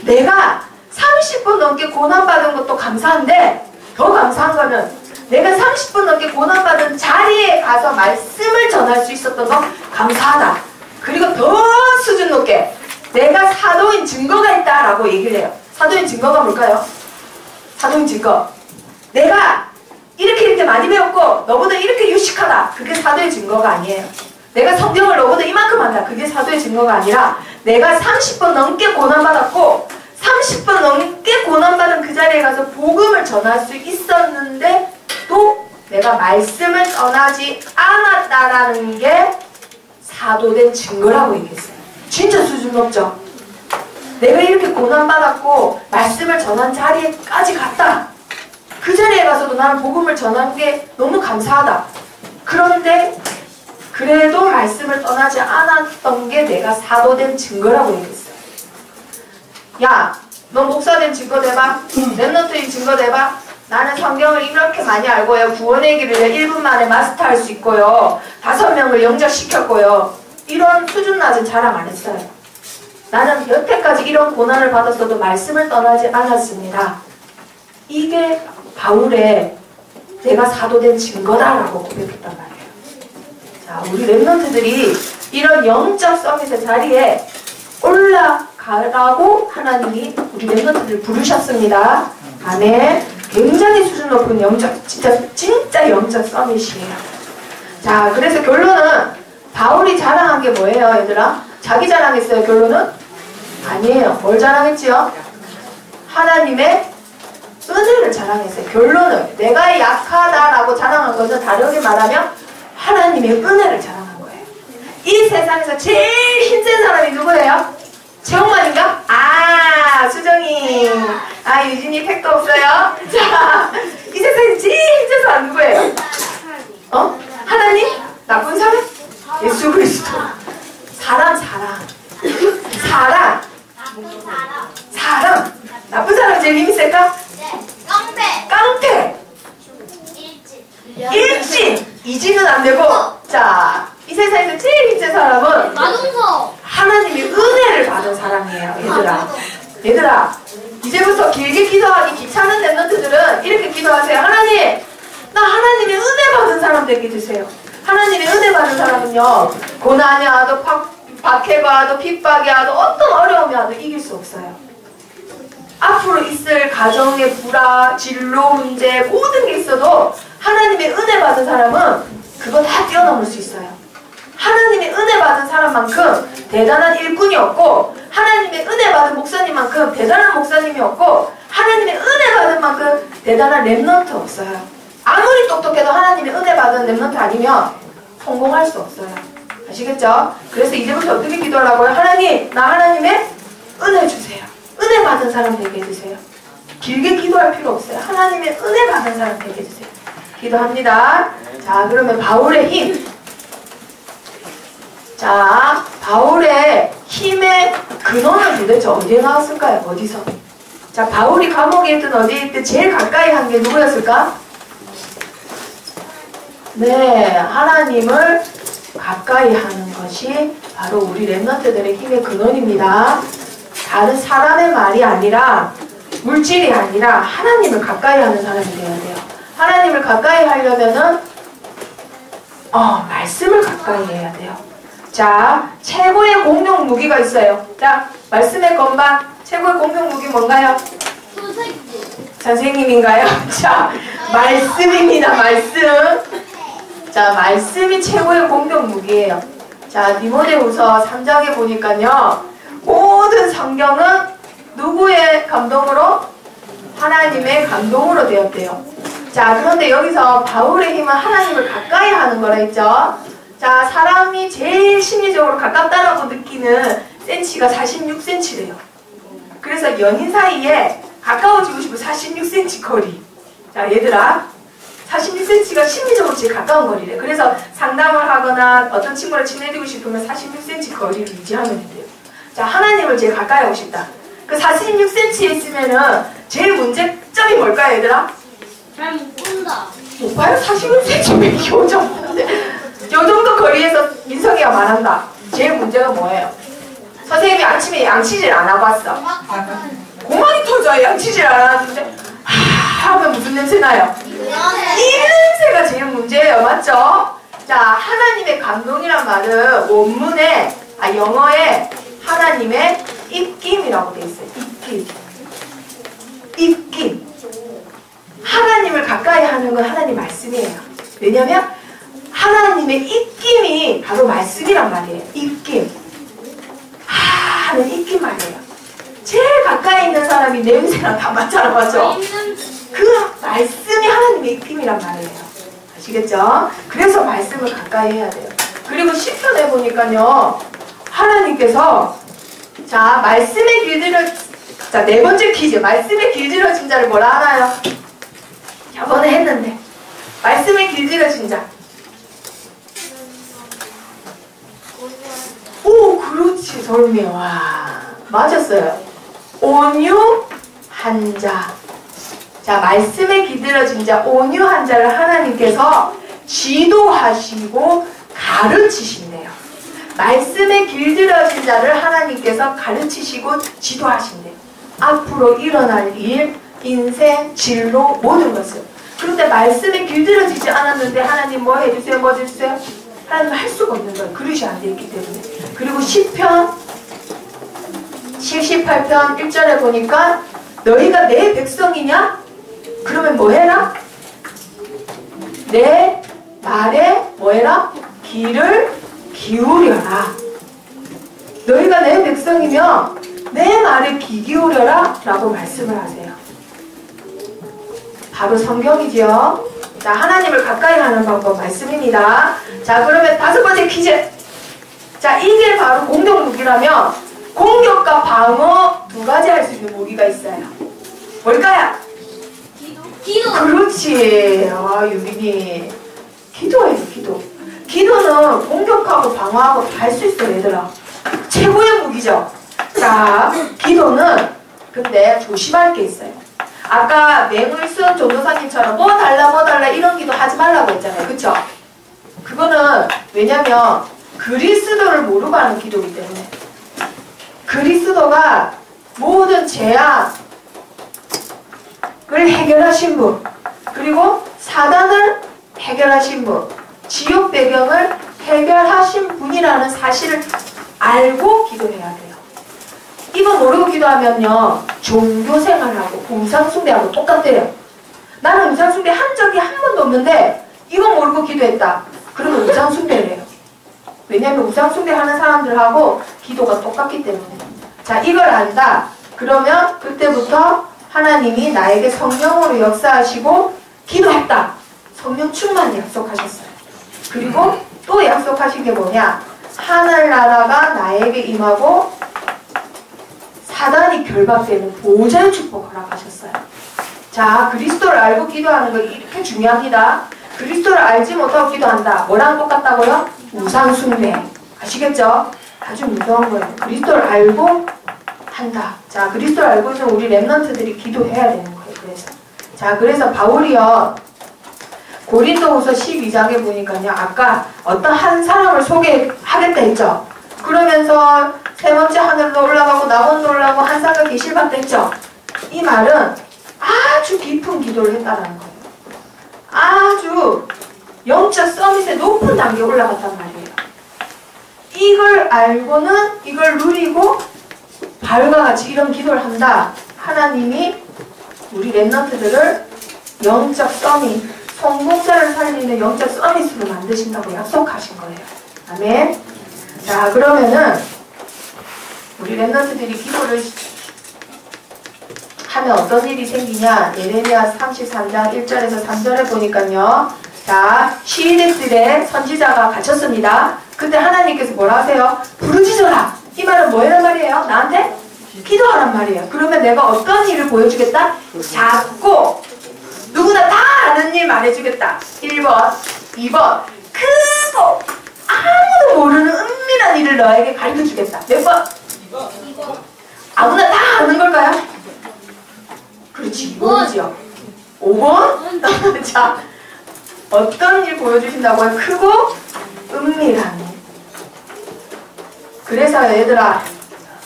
내가 30번 넘게 고난받은 것도 감사한데 더 감사한 거는 내가 30번 넘게 고난받은 자리에 가서 말씀을 전할 수 있었던 거 감사하다. 그리고 더 수준 높게 내가 사도인 증거가 있다라고 얘기를 해요. 사도인 증거가 뭘까요? 사도인 증거. 내가 이렇게 많이 배웠고 너보다 이렇게 유식하다. 그게 사도의 증거가 아니에요. 내가 성경을 너보다 이만큼 한다. 그게 사도의 증거가 아니라 내가 30번 넘게 고난받았고 30번 넘게 고난받은 그 자리에 가서 복음을 전할 수 있었는데 또 내가 말씀을 떠나지 않았다라는 게 사도된 증거라고 얘기했어요. 진짜 수준 높죠? 내가 이렇게 고난받았고 말씀을 전한 자리에까지 갔다. 그 자리에 가서도 나는 복음을 전한 게 너무 감사하다. 그런데 그래도 말씀을 떠나지 않았던 게 내가 사도된 증거라고 얘기했어요. 야, 너 목사된 증거 대봐. 랩넌트인 증거 대봐. 나는 성경을 이렇게 많이 알고요. 구원의 길을 1분 만에 마스터할 수 있고요. 5명을 영접시켰고요. 이런 수준 낮은 자랑 안 했어요. 나는 여태까지 이런 고난을 받았어도 말씀을 떠나지 않았습니다. 이게 바울의 내가 사도된 증거다라고 고백했단 말이에요. 자, 우리 랩넌트들이 이런 영적 서밋의 자리에 올라가 하라고 하나님이 우리 멤버들을 부르셨습니다. 아멘. 굉장히 수준 높은 영적, 진짜 영적 서밋이에요. 자, 그래서 결론은 바울이 자랑한 게 뭐예요, 얘들아? 자기 자랑했어요, 결론은? 아니에요. 뭘 자랑했지요? 하나님의 은혜를 자랑했어요. 결론은 내가 약하다라고 자랑한 것은 다르게 말하면 하나님의 은혜를 자랑한 거예요. 이 세상에서 제일 힘센 사람이 누구예요? 최홍만인가? 아, 수정이. 아, 유진이 택도 없어요. 자, 이 세상에서 제일 힘센 사람 누구예요? 어? 하나님? 나쁜 사람? 예수 그리스도. 사람. 나쁜 사람 제일 힘이 셀까? 깡패. 일진. 이진은 안 되고. 자, 이 세상에서 제일 힘센 사람은 마동석. 하나님의 은혜를 받은 사람이에요, 얘들아. 이제부터 길게 기도하기 귀찮은 랩런트들은 이렇게 기도하세요. 하나님, 나 하나님의 은혜 받은 사람 되게 되세요. 하나님의 은혜 받은 사람은요, 고난이 와도 박해가 와도 핍박이 와도 어떤 어려움이 와도 이길 수 없어요. 앞으로 있을 가정의 불화, 진로 문제 모든 게 있어도 하나님의 은혜 받은 사람은 그거 다 뛰어넘을 수 있어요. 하나님의 은혜 받은 사람만큼 대단한 일꾼이 없고, 하나님의 은혜 받은 목사님만큼 대단한 목사님이 없고, 하나님의 은혜 받은 만큼 대단한 랩런트 없어요. 아무리 똑똑해도 하나님의 은혜 받은 랩런트 아니면 성공할 수 없어요. 아시겠죠? 그래서 이제부터 어떻게 기도하라고요? 하나님, 나 하나님의 은혜 주세요. 은혜 받은 사람 되게 해주세요. 길게 기도할 필요 없어요. 하나님의 은혜 받은 사람 되게 해주세요. 기도합니다. 자, 그러면 바울의 힘. 자, 바울의 힘의 근원은 도대체 어디에 나왔을까요? 어디서? 자, 바울이 감옥에 있든 어디에 있든 제일 가까이 한 게 누구였을까? 네, 하나님을 가까이 하는 것이 바로 우리 랩런트들의 힘의 근원입니다. 다른 사람의 말이 아니라, 물질이 아니라 하나님을 가까이 하는 사람이 되어야 돼요. 하나님을 가까이 하려면은 말씀을 가까이 해야 돼요. 자, 최고의 공격 무기가 있어요. 자, 말씀의 건반 최고의 공격 무기 뭔가요? 선생님인가요? 자, 말씀입니다. 말씀. 자, 말씀이 최고의 공격 무기예요. 자, 디모데후서 3장에 보니까요, 모든 성경은 누구의 감동으로? 하나님의 감동으로 되었대요. 자, 그런데 여기서 바울의 힘은 하나님을 가까이 하는 거라 했죠. 자, 사람이 제일 심리적으로 가깝다라고 느끼는 센치가 46cm래요. 그래서 연인 사이에 가까워지고 싶은 46cm 거리. 자, 얘들아, 46cm가 심리적으로 제일 가까운 거리래. 그래서 상담을 하거나 어떤 친구를 친해지고 싶으면 46cm 거리를 유지하면 돼요. 자, 하나님을 제일 가까이 하고 싶다. 그 46cm에 있으면은 제일 문제점이 뭘까요, 얘들아? 잘 못 본다. 못 봐요? 46cm 교정. 요 정도 거리에서 민석이가 말한다. 제일 문제가 뭐예요? 선생님이 아침에 양치질 안 하고 왔어. 고만이 터져요. 양치질 안 하는데 하면 무슨 냄새 나요? 이 냄새가 제일 문제예요. 맞죠? 자, 하나님의 감동이란 말은 원문에 영어에 하나님의 입김이라고 돼 있어요. 입김. 하나님을 가까이 하는 건 하나님 말씀이에요. 왜냐면 하나님의 입김이 바로 말씀이란 말이에요. 입김. 하는 입김 말이에요. 제일 가까이 있는 사람이 냄새랑 다 맞잖아, 맞죠? 그 말씀이 하나님의 입김이란 말이에요. 아시겠죠? 그래서 말씀을 가까이 해야 돼요. 그리고 시편에 보니까요, 하나님께서 자, 말씀에 길들여, 자, 네 번째 퀴즈. 말씀에 길들여진 자를 뭐라 하나요? 저번에 했는데. 말씀에 길들여진 자. 오, 그렇지, 설미. 와, 맞았어요. 온유한 자. 자, 말씀에 길들여진 자, 온유한 자를 하나님께서 지도하시고 가르치신대요. 말씀에 길들여진 자를 하나님께서 가르치시고 지도하신대요. 앞으로 일어날 일, 인생, 진로, 모든 것을. 그런데 말씀에 길들여지지 않았는데 하나님 뭐 해주세요? 뭐 해주세요? 하나님 할 수가 없는 거예요. 그릇이 안 돼 있기 때문에. 그리고 시편 78편 1절에 보니까 너희가 내 백성이냐? 그러면 뭐 해라? 내 말에 뭐 해라? 귀를 기울여라. 너희가 내 백성이면 내 말에 귀 기울여라 라고 말씀을 하세요. 바로 성경이죠. 자, 하나님을 가까이 하는 방법 말씀입니다. 자, 그러면 5번째 퀴즈. 자, 이게 바로 공격 무기라면 공격과 방어 2가지 할 수 있는 무기가 있어요. 뭘까요? 기도. 그렇지. 아, 유빈이. 기도예요, 기도. 기도는 공격하고 방어하고 다 할 수 있어요, 얘들아. 최고의 무기죠. 자, 기도는 근데 조심할 게 있어요. 아까 맹을순 전도사님처럼 뭐 달라 이런 기도 하지 말라고 했잖아요. 그쵸? 그거는 왜냐면 그리스도를 모르고 하는 기도이기 때문에 그리스도가 모든 재앙을 해결하신 분, 그리고 사단을 해결하신 분, 지옥 배경을 해결하신 분이라는 사실을 알고 기도해야 돼요. 이거 모르고 기도하면요, 종교생활하고 우상숭배하고 똑같대요. 나는 우상숭배 한 적이 한 번도 없는데 이거 모르고 기도했다. 그러면 우상숭배를 해요. 왜냐하면 우상숭배 하는 사람들하고 기도가 똑같기 때문에. 자, 이걸 안다. 그러면 그때부터 하나님이 나에게 성령으로 역사하시고 기도했다. 성령 충만 약속하셨어요. 그리고 또 약속하신 게 뭐냐? 하늘나라가 나에게 임하고 사단이 결박되는 보호자의 축복 허락하셨어요. 자, 그리스도를 알고 기도하는 거 이렇게 중요합니다. 그리스도를 알지 못하고 기도한다. 뭐랑 똑같다고요? 우상숭배. 아시겠죠? 아주 무서운 거예요. 그리스도를 알고 한다. 자, 그리스도를 알고 있는 우리 렘넌트들이 기도해야 되는 거예요. 그래서. 자, 그래서 바울이요, 고린도후서 12장에 보니까요, 아까 어떤 한 사람을 소개하겠다 했죠. 그러면서 세 번째 하늘로 올라가고 낙원도 올라가고 한 사람과 계실 받다 했죠. 이 말은 아주 깊은 기도를 했다는 거예요. 아주 영적 서밋의 높은 단계에 올라갔단 말이에요. 이걸 알고는 이걸 누리고 바울과 같이 이런 기도를 한다. 하나님이 우리 렘넌트들을 영적 서밋, 성공자를 살리는 영적 서밋으로 만드신다고 약속하신 거예요. 아멘. 자, 그러면은 우리 렘넌트들이 기도를 하면 어떤 일이 생기냐? 예레미야 33장 1절에서 3절에 보니까요. 자, 시인들의 선지자가 갇혔습니다. 그때 하나님께서 뭐라 하세요? 부르짖어라. 이 말은 뭐란 말이에요? 나한테 기도하란 말이에요. 그러면 내가 어떤 일을 보여주겠다? 작고 누구나 다 아는 일 말해주겠다. 1번, 2번 크고 아무도 모르는 은밀한 일을 너에게 가르쳐주겠다. 몇 번? 2번. 아무나 다 아는 걸까요? 그렇지, 2번이죠. 5번? 자, 어떤 일 보여주신다고요? 크고 은밀한 일. 그래서 얘들아,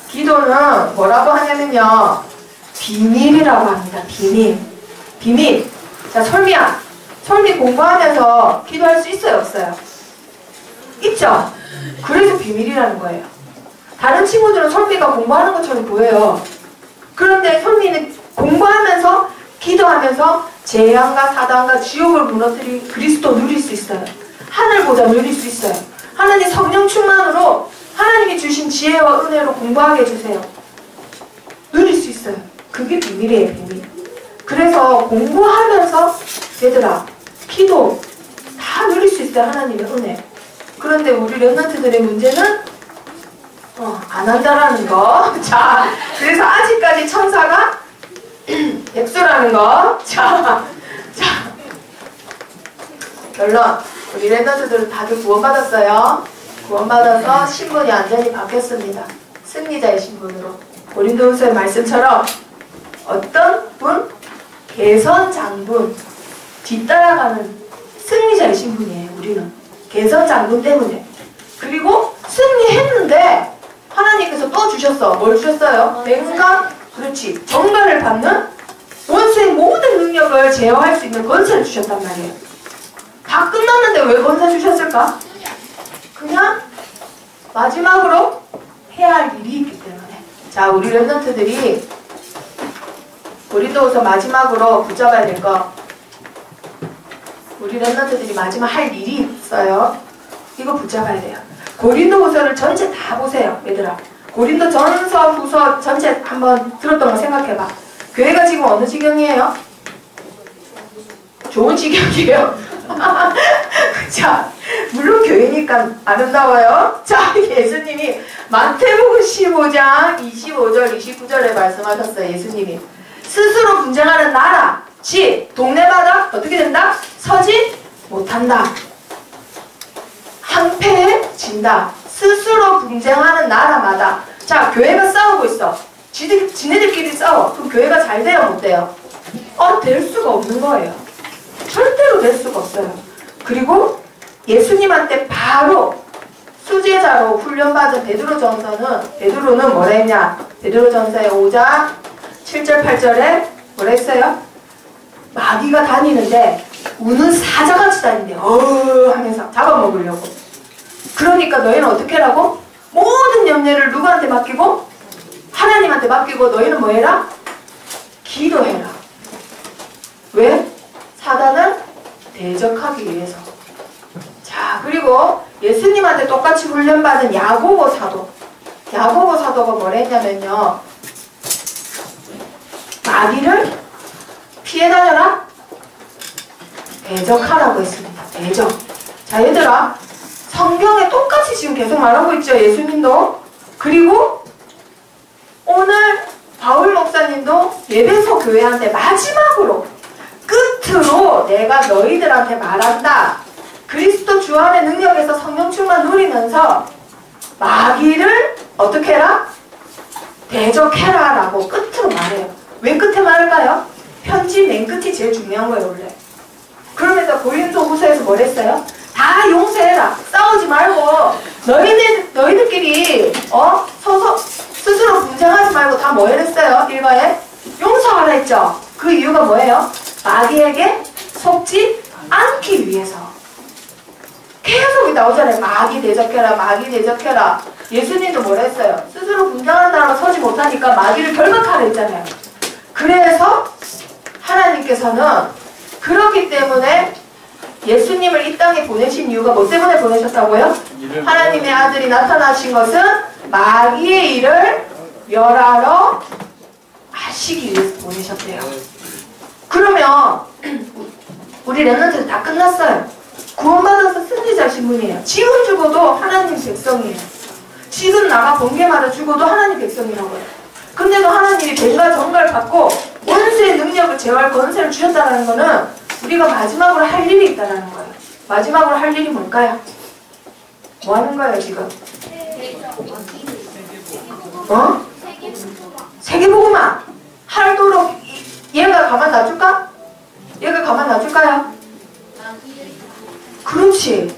기도는 뭐라고 하냐면요, 비밀이라고 합니다. 비밀. 비밀. 자, 솔미야, 솔미 공부하면서 기도할 수 있어요, 없어요? 있죠? 그래서 비밀이라는 거예요. 다른 친구들은 솔미가 공부하는 것처럼 보여요. 그런데 솔미는 공부하면서 기도하면서 재앙과 사단과 지옥을 무너뜨린 그리스도 누릴 수 있어요. 하늘보다 누릴 수 있어요. 하나님 성령 충만으로 하나님이 주신 지혜와 은혜로 공부하게 해주세요. 누릴 수 있어요. 그게 비밀이에요, 비밀. 그래서 공부하면서 얘들아, 기도 다 누릴 수 있어요, 하나님의 은혜. 그런데 우리 렘넌트들의 문제는 안 한다라는 거. 자, 그래서 아직까지 천사가 백수라는 거. 자, 결론. 우리 렘넌트들은 다들 구원받았어요. 구원받아서 신분이 완전히 바뀌었습니다. 승리자의 신분으로. 고린도후서의 말씀처럼 어떤 분? 개선장군. 뒤따라가는 승리자의 신분이에요, 우리는. 개선장군 때문에. 그리고 승리했는데 하나님께서 또 주셨어. 뭘 주셨어요? 맹가? 그렇지. 정가를 받는 원수의 모든 능력을 제어할 수 있는 권세를 주셨단 말이에요. 다 끝났는데 왜 권세 주셨을까? 그냥 마지막으로 해야 할 일이 있기 때문에. 자, 우리 랩런트들이 고린도후서 마지막으로 붙잡아야 될 거. 우리 랩런트들이 마지막 할 일이 있어요. 이거 붙잡아야 돼요. 고린도후서를 전체 다 보세요, 얘들아. 고린도 전서, 후서 전체 한번 들었던 거 생각해봐. 교회가 지금 어느 지경이에요? 좋은 지경이에요. 자, 물론 교회니까 아름다워요. 자, 예수님이 마태복음 15장 25절, 29절에 말씀하셨어요. 예수님이 스스로 분쟁하는 나라, 지, 동네마다 어떻게 된다? 서지 못한다. 항폐해진다. 스스로 분쟁하는 나라마다. 자, 교회가 싸우고 있어. 지네들끼리 싸워. 그럼 교회가 잘 돼요? 못 돼요? 될 수가 없는 거예요. 절대로 될 수가 없어요. 그리고 예수님한테 바로 수제자로 훈련받은 베드로는 뭐라 했냐? 베드로전서의 5장 7절 8절에 뭐라 했어요? 마귀가 다니는데 우는 사자같이 다닌대. 하면서 잡아먹으려고. 그러니까 너희는 어떻게 하라고? 모든 염려를 누구한테 맡기고? 하나님한테 맡기고 너희는 뭐 해라? 기도해라. 왜? 사단을 대적하기 위해서. 자, 그리고 예수님한테 똑같이 훈련받은 야고보 사도가 뭐라 했냐면요, 마귀를 피해 다녀라, 대적하라고 했습니다. 대적. 자, 얘들아, 성경에 똑같이 지금 계속 말하고 있죠, 예수님도. 그리고 오늘 바울 목사님도 예배소 교회한테 마지막으로 끝으로 내가 너희들한테 말한다. 그리스도 주 안의 능력에서 성령 충만 누리면서 마귀를 어떻게 해라? 대적해라 라고 끝으로 말해요. 왜 끝에 말할까요? 편지 맨 끝이 제일 중요한 거예요, 원래. 그러면서 고린도 후서에서 뭘 했어요? 다 용서해라. 싸우지 말고 너희들끼리 서서 스스로 분쟁하지 말고 다 뭐 했어요? 일과에 용서하라 했죠. 그 이유가 뭐예요? 마귀에게 속지 않기 위해서. 계속 나오잖아요. 마귀 대적해라, 마귀 대적해라. 예수님도 뭘 했어요? 스스로 분쟁하는 나라가 서지 못하니까 마귀를 결박하라 했잖아요. 그래서 하나님께서는 그렇기 때문에 예수님을 이 땅에 보내신 이유가 뭐 때문에 보내셨다고요? 하나님의 아들이 나타나신 것은 마귀의 일을 멸하러 하시기 위해서 보내셨대요. 그러면 우리 랩런트는 다 끝났어요. 구원받아서 승리자신 분이에요. 지금 죽어도 하나님 백성이에요. 지금 나가 번개마다 죽어도 하나님 백성이라고요. 근데도 하나님이 뱀과 정갈 받고 원수의 능력을 제어할 권세를 주셨다는 거는 우리가 마지막으로 할 일이 있다는 거예요. 마지막으로 할 일이 뭘까요? 뭐 하는 거예요, 지금? 세계복음화 하도록 얘가 가만 놔줄까? 얘가 가만 놔줄까요? 그렇지.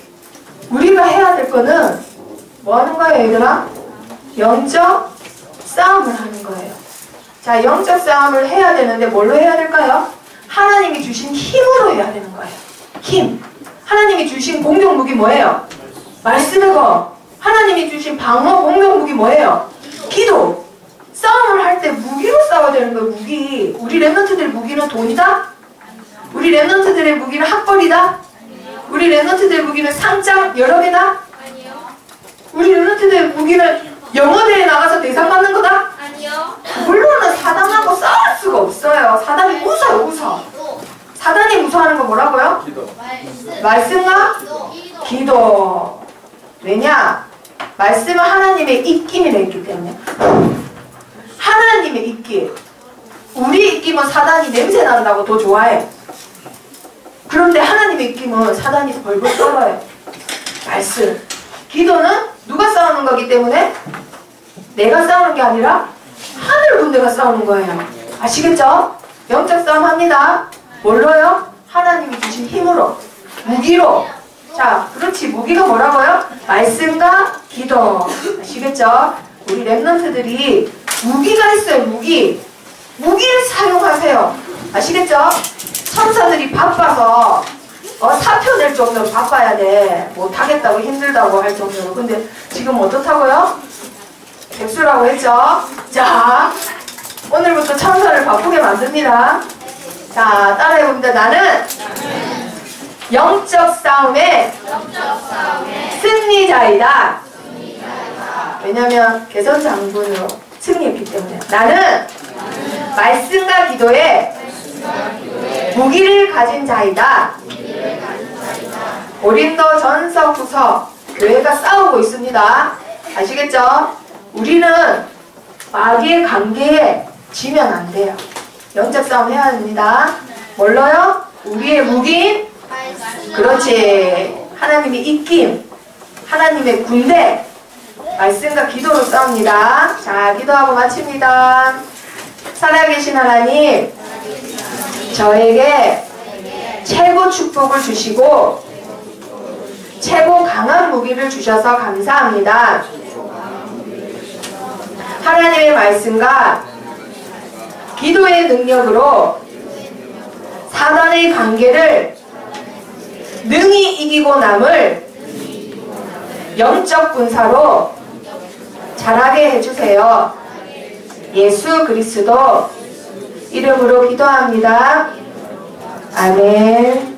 우리가 해야 될 거는 뭐 하는 거예요, 얘들아? 영적 싸움을 하는 거예요. 자, 영적 싸움을 해야 되는데 뭘로 해야 될까요? 하나님이 주신 힘으로 해야 되는 거예요. 힘. 하나님이 주신 공격 무기 뭐예요? 말씀의 거. 하나님이 주신 방어 공격 무기 뭐예요? 기도. 싸움을 할 때 무기로 싸워야 되는 거예요. 무기. 우리 랩런트들의 무기는 돈이다? 우리 랩런트들의 무기는 학벌이다? 우리 랩런트들의 무기는 상장 여러 개다? 우리 랩런트들의 무기는 영어대회에 나가서 대상 받는 거다? 아니요. 물론은 사단하고 싸울 수가 없어요. 사단이 웃어. 사단이 무서워하는 거 뭐라고요? 기도. 말씀과 기도. 왜냐? 말씀은 하나님의 입김이라 했기 때문에. 하나님의 입김. 우리 입김은 사단이 냄새 난다고 더 좋아해. 그런데 하나님의 입김은 사단이 벌벌 떨어요. 말씀. 기도는 누가 싸우는 거기 때문에 내가 싸우는 게 아니라 하늘 군대가 싸우는 거예요. 아시겠죠? 영적 싸움 합니다. 뭘로요? 하나님이 주신 힘으로, 무기로. 자, 그렇지. 무기가 뭐라고요? 말씀과 기도. 아시겠죠? 우리 랩런트들이 무기가 있어요. 무기를 사용하세요. 아시겠죠? 천사들이 바빠서 사표 낼 정도로 바빠야 돼. 못하겠다고 힘들다고 할 정도로. 근데 지금 어떻다고요? 백수라고 했죠? 자, 오늘부터 천사를 바꾸게 만듭니다. 자, 따라해봅니다. 나는 영적 싸움의 승리자이다. 왜냐면 개선 장군으로 승리했기 때문에. 나는 말씀과 기도에 무기를 가진 자이다. 고린도 전서 후서 교회가 싸우고 있습니다. 아시겠죠? 우리는 마귀의 관계에 지면 안 돼요. 영적 싸움 해야 됩니다. 뭘로요? 우리의 무기인? 그렇지. 하나님의 입김, 하나님의 군대, 말씀과 기도로 싸웁니다. 자, 기도하고 마칩니다. 살아계신 하나님, 저에게 최고 축복을 주시고 최고 강한 무기를 주셔서 감사합니다. 하나님의 말씀과 기도의 능력으로 사단의 관계를 능히 이기고 남을 영적 군사로 자라게 해주세요. 예수 그리스도 이름으로 기도합니다. 아멘.